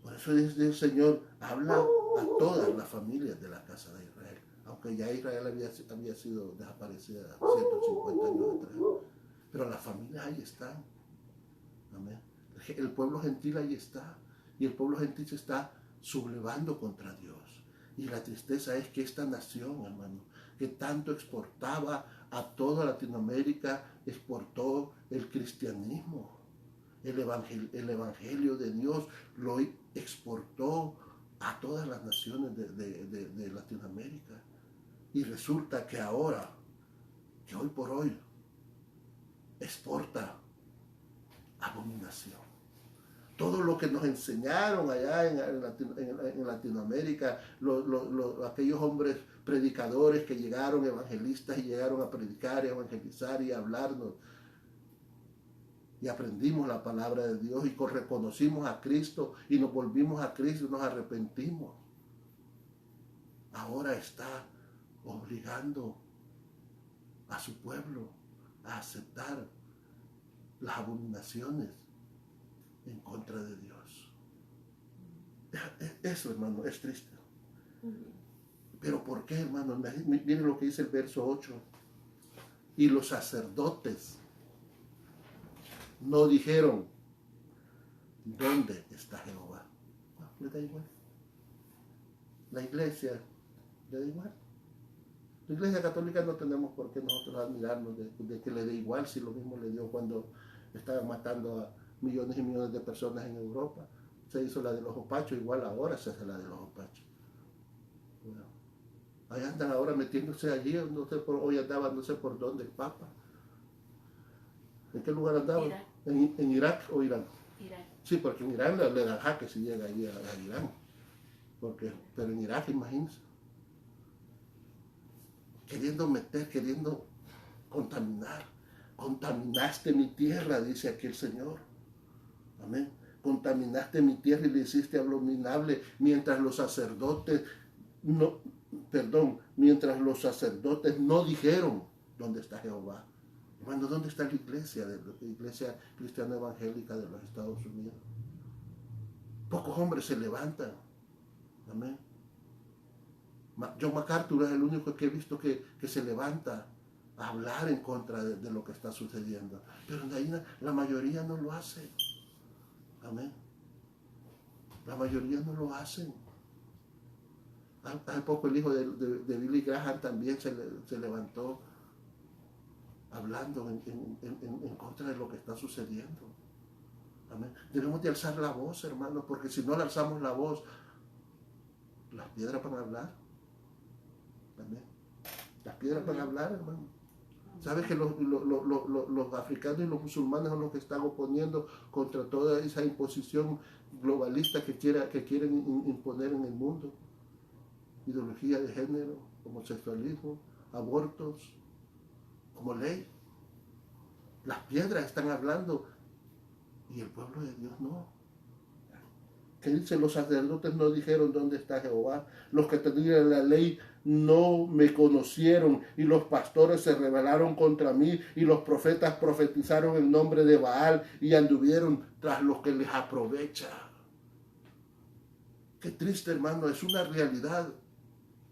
Por eso el Señor habla a todas las familias de la casa de Israel, aunque ya Israel había sido desaparecida 150 años atrás, pero las familias ahí están. Amén. El pueblo gentil ahí está, y el pueblo gentil se está sublevando contra Dios. Y la tristeza es que esta nación, hermano, que tanto exportaba a toda Latinoamérica, exportó el cristianismo. El evangelio de Dios lo exportó a todas las naciones de Latinoamérica. Y resulta que ahora, que hoy por hoy, exporta abominación. Todo lo que nos enseñaron allá en Latinoamérica, aquellos hombres predicadores que llegaron, evangelistas, y llegaron a predicar, y evangelizar y hablarnos, y aprendimos la palabra de Dios y reconocimos a Cristo y nos volvimos a Cristo y nos arrepentimos. Ahora está obligando a su pueblo a aceptar las abominaciones en contra de Dios. Eso, hermano, es triste. Pero ¿por qué, hermano? Miren lo que dice el verso 8. Y los sacerdotes no dijeron, ¿dónde está Jehová? No, le da igual. La iglesia le da igual. La iglesia católica no tenemos por qué nosotros admirarnos de que le dé igual, si lo mismo le dio cuando estaban matando a millones y millones de personas en Europa. Se hizo la de los opachos, igual ahora se hace la de los opachos. Bueno, ahí andan ahora metiéndose allí, hoy andaba no sé por dónde el Papa. ¿En qué lugar andaba? Irak. ¿En Irak o Irán? Irak. Sí, porque en Irán le dan jaque si llega ahí a Irán. Pero en Irak, imagínense, queriendo contaminar. Contaminaste mi tierra, dice aquí el Señor. Amén. Contaminaste mi tierra y le hiciste abominable, mientras los sacerdotes mientras los sacerdotes no dijeron dónde está Jehová. Hermano, ¿dónde está la iglesia cristiana evangélica de los Estados Unidos? Pocos hombres se levantan. Amén. John MacArthur es el único que he visto que se levanta a hablar en contra de lo que está sucediendo. Pero de ahí la mayoría no lo hace. Amén. La mayoría no lo hacen. Hace poco el hijo de Billy Graham también se levantó hablando en contra de lo que está sucediendo. Amén. Debemos de alzar la voz, hermanos, porque si no le alzamos la voz, las piedras van a hablar. Amén. Las piedras van a hablar, hermano. ¿Sabes que los africanos y los musulmanes son los que están oponiendo contra toda esa imposición globalista que quieren imponer en el mundo? Ideología de género, homosexualismo, abortos, como ley. Las piedras están hablando y el pueblo de Dios no. ¿Qué dice? Los sacerdotes no dijeron dónde está Jehová. Los que tenían la ley no me conocieron y los pastores se rebelaron contra mí y los profetas profetizaron en nombre de Baal y anduvieron tras los que les aprovecha. Qué triste, hermano, es una realidad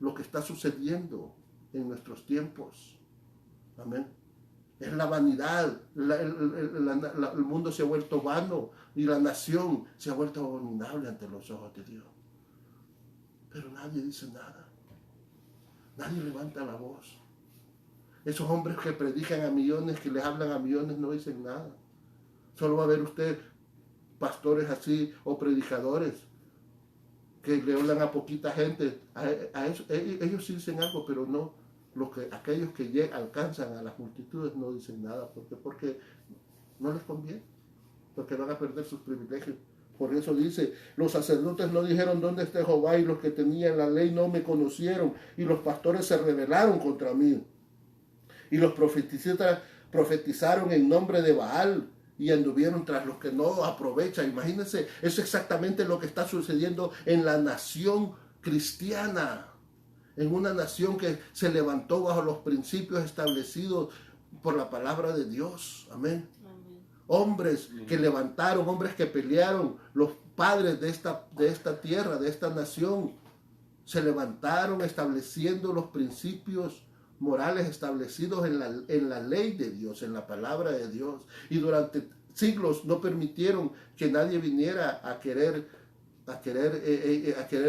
lo que está sucediendo en nuestros tiempos. Amén. Es la vanidad, el mundo se ha vuelto vano y la nación se ha vuelto abominable ante los ojos de Dios. Pero nadie dice nada. Nadie levanta la voz. Esos hombres que predican a millones, que les hablan a millones, no dicen nada. Solo va a ver usted pastores así o predicadores que le hablan a poquita gente. Ellos sí dicen algo, pero no. Aquellos que alcanzan a las multitudes no dicen nada. ¿Por qué? Porque no les conviene. Porque van a perder sus privilegios. Por eso dice, los sacerdotes no dijeron dónde está Jehová y los que tenían la ley no me conocieron y los pastores se rebelaron contra mí. Y los profetizaron en nombre de Baal y anduvieron tras los que no aprovechan. Imagínense, eso es exactamente lo que está sucediendo en la nación cristiana. En una nación que se levantó bajo los principios establecidos por la palabra de Dios. Amén. Hombres que levantaron, hombres que pelearon, los padres de esta tierra, de esta nación, se levantaron estableciendo los principios morales establecidos en la ley de Dios, en la palabra de Dios. Y durante siglos no permitieron que nadie viniera a querer,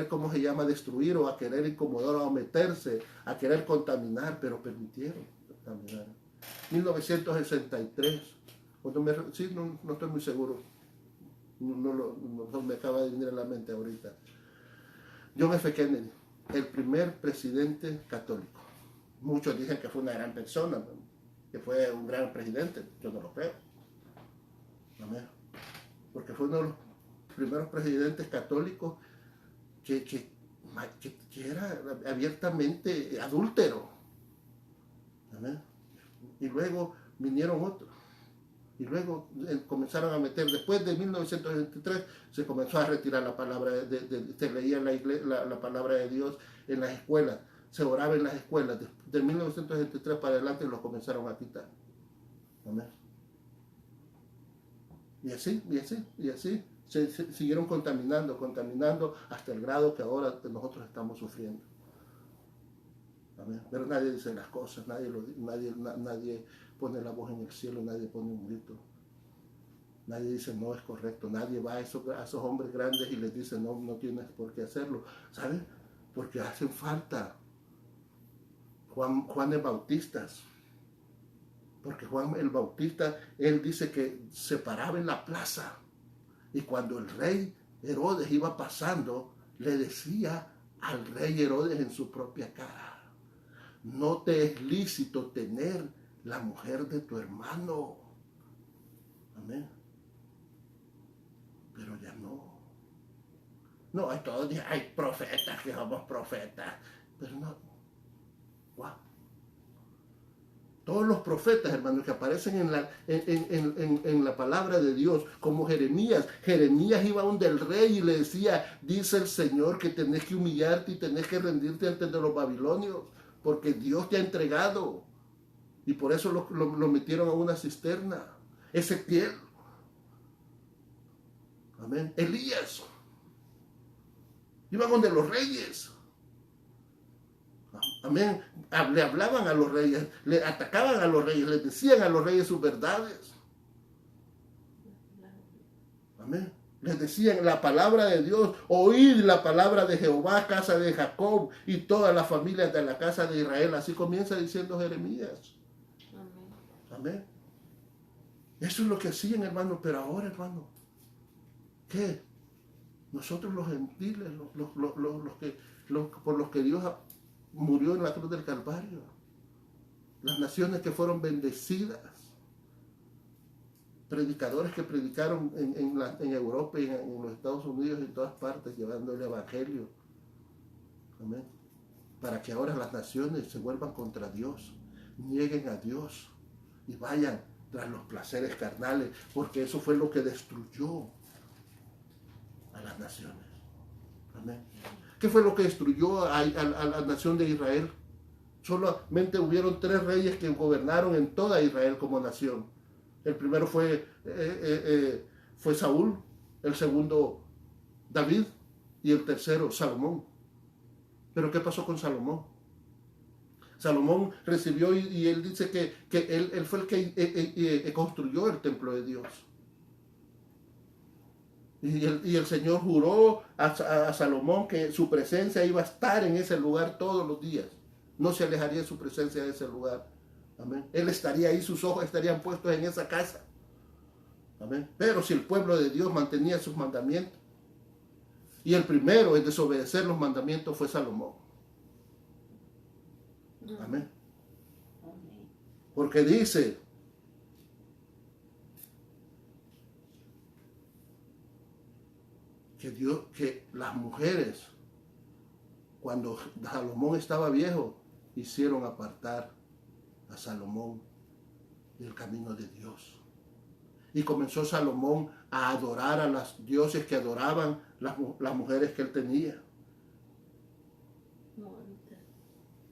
¿cómo se llama?, destruir o a querer incomodar o a meterse, a querer contaminar, pero permitieron contaminar. 1963. Sí, no estoy muy seguro, no me acaba de venir a la mente ahorita. John F. Kennedy, el primer presidente católico. Muchos dicen que fue una gran persona, que fue un gran presidente. Yo no lo creo. Amén. Porque fue uno de los primeros presidentes católicos que era abiertamente adúltero. Amén. Y luego vinieron otros. Y luego comenzaron a meter, después de 1923, se comenzó a retirar la palabra, se leía la palabra de Dios en las escuelas, se oraba en las escuelas. De 1923 para adelante los comenzaron a quitar. Amén. Y así, se siguieron contaminando hasta el grado que ahora nosotros estamos sufriendo. Amén. Pero nadie dice las cosas, nadie pone la voz en el cielo, nadie pone un grito. Nadie dice no es correcto, nadie va a esos hombres grandes y les dice no tienes por qué hacerlo. ¿Saben? Porque hacen falta Juanes Bautistas. Porque Juan el Bautista, él dice que se paraba en la plaza y cuando el rey Herodes iba pasando, le decía al rey Herodes en su propia cara: no te es lícito tener la mujer de tu hermano. Amén. Pero ya no. No, hay profetas que somos profetas. Pero no. Wow. Todos los profetas, hermanos, que aparecen en la palabra de Dios, como Jeremías. Jeremías iba donde el rey y le decía, dice el Señor que tenés que humillarte y tenés que rendirte ante los babilonios, porque Dios te ha entregado. Y por eso lo metieron a una cisterna. Ezequiel. Amén. Elías. Iban donde los reyes. Amén. Le hablaban a los reyes, le atacaban a los reyes, les decían a los reyes sus verdades. Amén. Les decían la palabra de Dios, oíd la palabra de Jehová, casa de Jacob y todas las familias de la casa de Israel. Así comienza diciendo Jeremías. Amén. Eso es lo que hacían, hermano. Pero ahora, hermano, ¿qué? Nosotros los gentiles, por los que Dios murió en la cruz del Calvario, las naciones que fueron bendecidas, predicadores que predicaron en Europa y en los Estados Unidos y en todas partes, llevando el Evangelio. Amén. Para que ahora las naciones se vuelvan contra Dios, nieguen a Dios y vayan tras los placeres carnales, porque eso fue lo que destruyó a las naciones. Amén. ¿Qué fue lo que destruyó a la nación de Israel? Solamente hubieron 3 reyes que gobernaron en toda Israel como nación. El primero fue Saúl, el segundo David y el tercero Salomón. ¿Pero qué pasó con Salomón? Salomón recibió y él dice que él fue el que construyó el templo de Dios. Y el Señor juró a Salomón que su presencia iba a estar en ese lugar todos los días. No se alejaría de su presencia de ese lugar. Amén. Él estaría ahí, sus ojos estarían puestos en esa casa. Amén. Pero si el pueblo de Dios mantenía sus mandamientos, y el primero en desobedecer los mandamientos fue Salomón. Amén. Porque dice que las mujeres, cuando Salomón estaba viejo, hicieron apartar a Salomón del camino de Dios. Y comenzó Salomón a adorar a los dioses que adoraban las mujeres que él tenía.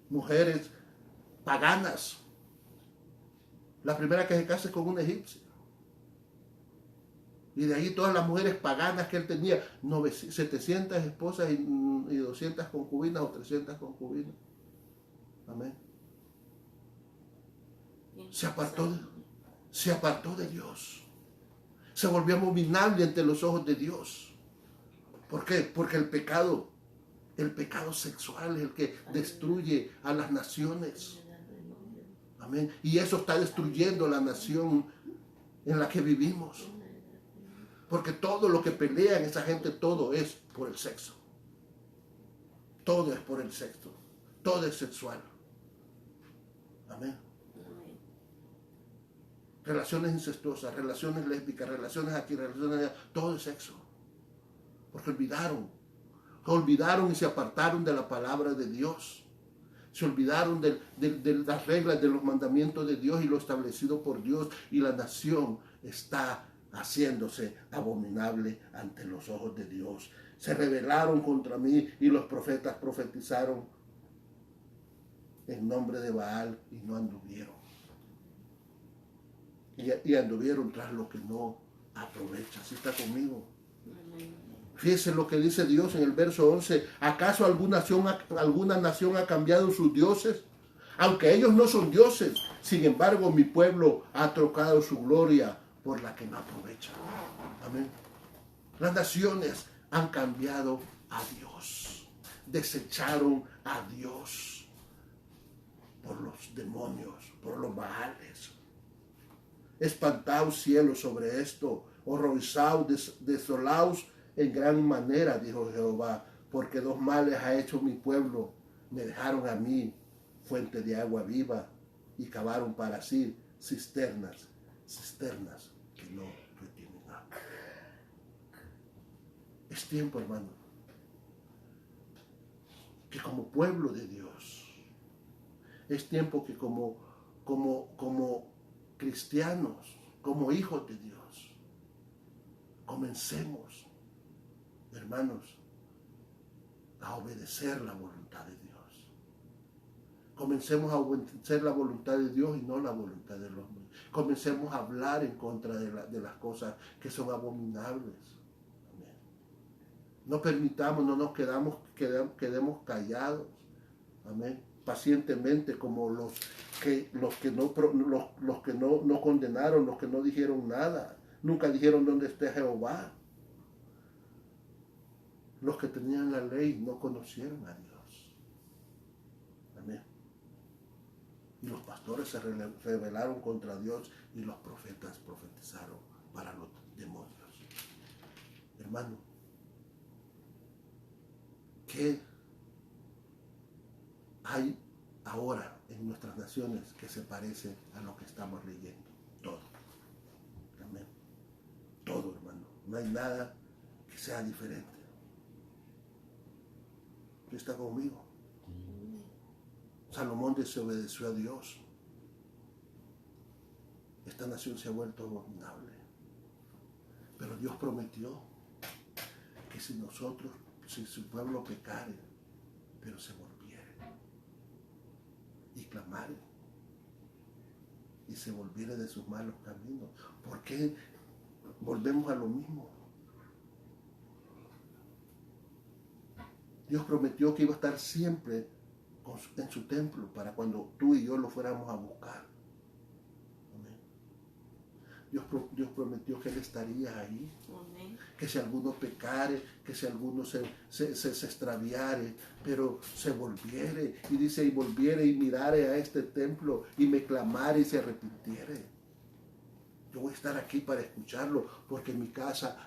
Mujeres paganas. La primera que se casa con una egipcia. Y de ahí todas las mujeres paganas que él tenía, 700 esposas y 200 concubinas o 300 concubinas. Amén. Se apartó de Dios. Se volvió abominable ante los ojos de Dios. ¿Por qué? Porque el pecado sexual es el que destruye a las naciones. Amén. Y eso está destruyendo la nación en la que vivimos. Porque todo lo que pelean esa gente, todo es por el sexo. Todo es por el sexo. Todo es sexual. Amén. Relaciones incestuosas, relaciones lésbicas, relaciones aquí, relaciones allá, todo es sexo. Porque olvidaron y se apartaron de la palabra de Dios. Se olvidaron de las reglas, de los mandamientos de Dios y lo establecido por Dios. Y la nación está haciéndose abominable ante los ojos de Dios. Se rebelaron contra mí y los profetas profetizaron en nombre de Baal y no anduvieron. Y anduvieron tras lo que no aprovecha. ¿Sí está conmigo? Fíjense lo que dice Dios en el verso 11. ¿Acaso alguna nación ha cambiado sus dioses? Aunque ellos no son dioses, sin embargo mi pueblo ha trocado su gloria por la que no aprovecha. Amén. Las naciones han cambiado a Dios. Desecharon a Dios por los demonios, por los baales. Espantaos cielos sobre esto, horrorizaos, desolaos en gran manera, dijo Jehová, porque 2 males ha hecho mi pueblo. Me dejaron a mí fuente de agua viva y cavaron para sí cisternas que no retienen agua. Es tiempo, hermano, que como pueblo de Dios, es tiempo que como como cristianos, como hijos de Dios, comencemos, hermanos, a obedecer la voluntad de Dios. Comencemos a obedecer la voluntad de Dios y no la voluntad de los hombres. Comencemos a hablar en contra de las cosas que son abominables. Amén. No permitamos, no nos quedemos callados. Amén. Pacientemente como los que no condenaron, los que no dijeron nada. Nunca dijeron dónde está Jehová. Los que tenían la ley no conocieron a Dios. Amén. Y los pastores se rebelaron contra Dios y los profetas profetizaron para los demonios. Hermano, ¿qué hay ahora en nuestras naciones que se parece a lo que estamos leyendo? Todo. Amén. Todo, hermano. No hay nada que sea diferente. ¿Usted está conmigo? Salomón desobedeció a Dios. Esta nación se ha vuelto abominable. Pero Dios prometió que si su pueblo pecare, pero se volviere y clamare y se volviere de sus malos caminos. ¿Por qué volvemos a lo mismo? Dios prometió que iba a estar siempre en su templo para cuando tú y yo lo fuéramos a buscar. Amén. Dios prometió que Él estaría ahí. Amén. Que si alguno pecare, que si alguno se extraviare, pero se volviere, y dice, y volviere y mirare a este templo y me clamare y se arrepintiere. Yo voy a estar aquí para escucharlo, porque mi casa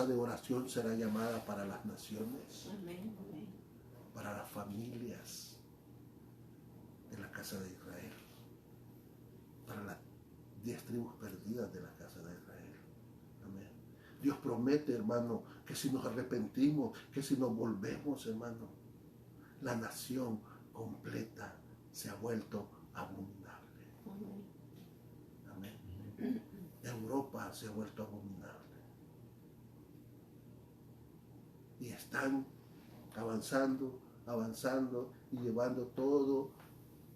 de oración será llamada para las naciones. Amén. Amén. Para las familias de la casa de Israel, para las 10 tribus perdidas de la casa de Israel. Amén. Dios promete, hermano, que si nos arrepentimos, que si nos volvemos, hermano, la nación completa se ha vuelto abominable. Amén. Europa se ha vuelto abominable. Y están avanzando y llevando todo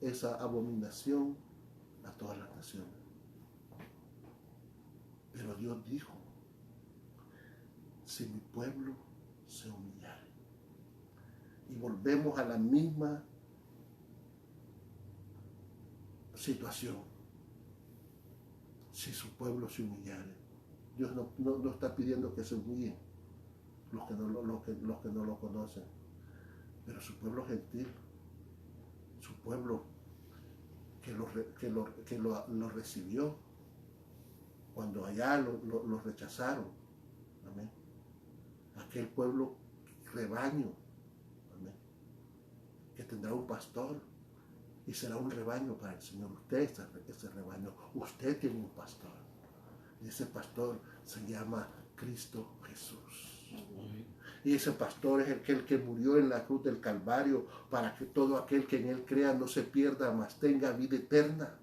esa abominación a todas las naciones. Pero Dios dijo, si mi pueblo se humillare, y volvemos a la misma situación, si su pueblo se humillare. Dios no está pidiendo que se humillen los que no lo conocen, pero su pueblo gentil, su pueblo que lo recibió cuando allá lo rechazaron. Amén. Aquel pueblo rebaño, amén, que tendrá un pastor y será un rebaño para el Señor. Usted es ese rebaño, usted tiene un pastor y ese pastor se llama Cristo Jesús. Amén. Y ese pastor es aquel que murió en la cruz del Calvario para que todo aquel que en él crea no se pierda, mas tenga vida eterna.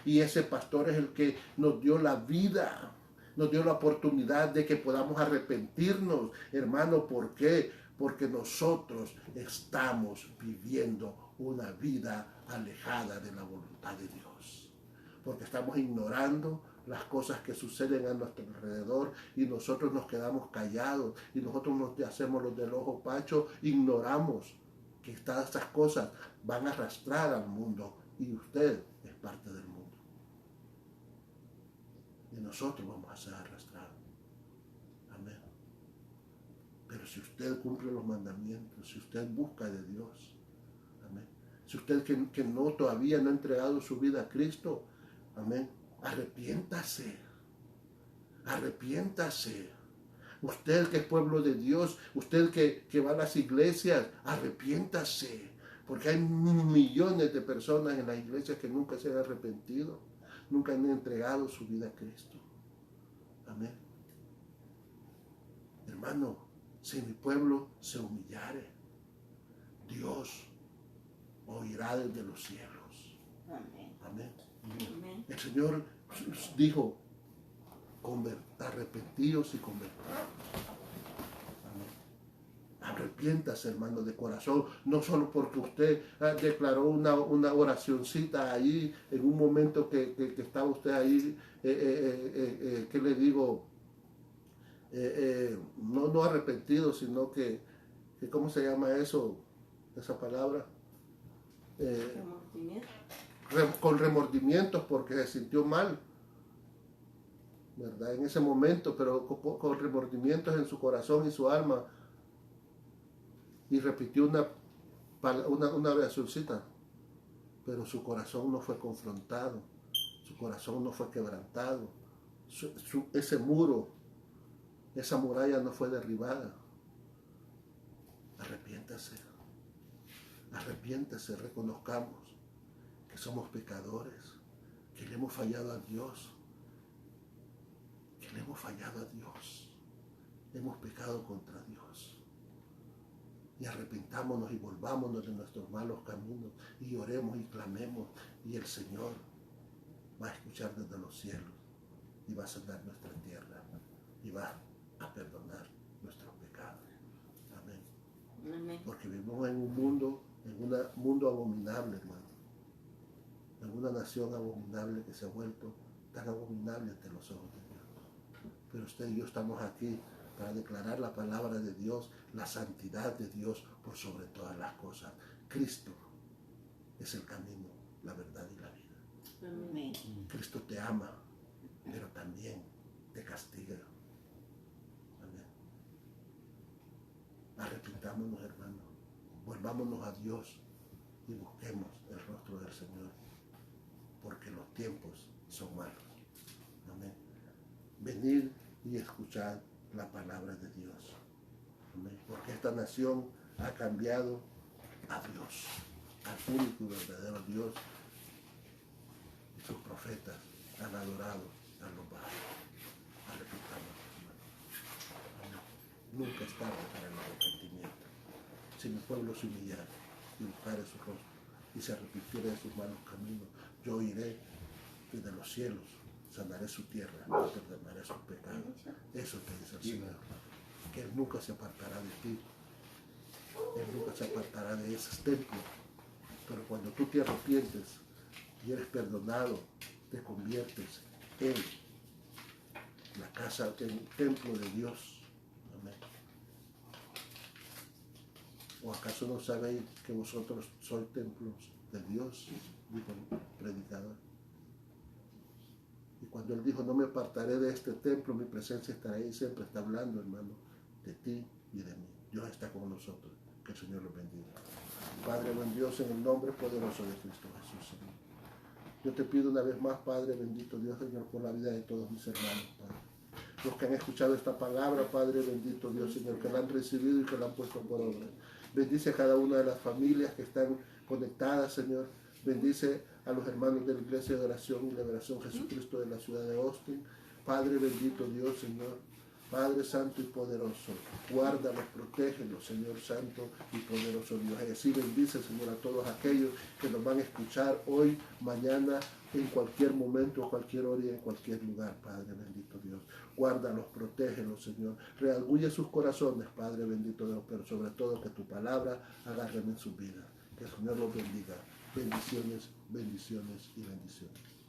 Y ese pastor es el que nos dio la vida, nos dio la oportunidad de que podamos arrepentirnos, hermano. ¿Por qué? Porque nosotros estamos viviendo una vida alejada de la voluntad de Dios. Porque estamos ignorando las cosas que suceden a nuestro alrededor y nosotros nos quedamos callados y nosotros nos hacemos los del ojo pacho, ignoramos que todas estas cosas van a arrastrar al mundo y usted es parte del mundo. Y nosotros vamos a ser arrastrados. Amén. Pero si usted cumple los mandamientos, si usted busca de Dios, amén. Si usted que no todavía no ha entregado su vida a Cristo, amén, arrepiéntase. Arrepiéntase. Usted que es pueblo de Dios, usted que va a las iglesias, arrepiéntase. Porque hay millones de personas en las iglesias que nunca se han arrepentido, nunca han entregado su vida a Cristo. Amén. Hermano, si mi pueblo se humillare, Dios oirá desde los cielos. Amén. Amén. Amén. El Señor dijo, arrepentíos y convertidos. Arrepiéntase, hermano, de corazón, no solo porque usted declaró una oracioncita ahí en un momento que estaba usted ahí, ¿qué le digo? No arrepentido, sino que, ¿cómo se llama eso? Esa palabra. Con remordimientos porque se sintió mal, ¿verdad? En ese momento, pero con remordimientos en su corazón y su alma. Y repitió una oracióncita, pero su corazón no fue confrontado, su corazón no fue quebrantado, ese muro, esa muralla no fue derribada. Arrepiéntase, arrepiéntase, reconozcamos que somos pecadores, que le hemos fallado a Dios, hemos pecado contra Dios. Y arrepintámonos y volvámonos de nuestros malos caminos y oremos y clamemos, y el Señor va a escuchar desde los cielos y va a sanar nuestra tierra y va a perdonar nuestros pecados. Amén. Amén. Porque vivimos en un mundo abominable, hermano. En una nación abominable que se ha vuelto tan abominable ante los ojos de Dios. Pero usted y yo estamos aquí para declarar la palabra de Dios, la santidad de Dios por sobre todas las cosas. Cristo es el camino, la verdad y la vida. Amén. Cristo te ama, pero también te castiga. Amén. Arrepintámonos, hermano. Volvámonos a Dios y busquemos el rostro del Señor, porque los tiempos son malos. Amén. Venid y escuchad la palabra de Dios. Amén. Porque esta nación ha cambiado a Dios, al único y verdadero Dios, y sus profetas han adorado a los Baales. Arrepintamos, hermano. Nunca es tarde para el arrepentimiento. Si mi pueblo se humillara y buscare su rostro y se arrepintiera de sus malos caminos, yo iré desde los cielos, sanaré su tierra, perdonaré sus pecados. Eso te dice el Señor, que Él nunca se apartará de ti, Él nunca se apartará de esos templos. Pero cuando tú te arrepientes y eres perdonado, te conviertes en la casa, en el templo de Dios. Amén. ¿O acaso no sabéis que vosotros sois templos de Dios? Dijo el predicador. Y cuando él dijo, no me apartaré de este templo, mi presencia estará ahí, siempre está hablando, hermano, de ti y de mí. Dios está con nosotros. Que el Señor los bendiga. Padre, buen Dios, en el nombre poderoso de Cristo Jesús, Señor. Yo te pido una vez más, Padre, bendito Dios, Señor, por la vida de todos mis hermanos, Padre. Los que han escuchado esta palabra, Padre, bendito Dios, Señor, que la han recibido y que la han puesto por obra. Bendice a cada una de las familias que están conectadas, Señor. Bendice a los hermanos de la Iglesia de Oración y Liberación Jesucristo de la ciudad de Austin. Padre bendito Dios, Señor. Padre Santo y Poderoso, guárdalos, protégelos, Señor Santo y Poderoso Dios. Y así bendice, Señor, a todos aquellos que nos van a escuchar hoy, mañana, en cualquier momento, a cualquier hora y en cualquier lugar, Padre bendito Dios. Guárdalos, protégelos, Señor. Redarguye sus corazones, Padre bendito Dios, pero sobre todo que tu palabra agarre en sus vidas. Que el Señor los bendiga. Bendiciones, bendiciones y bendiciones.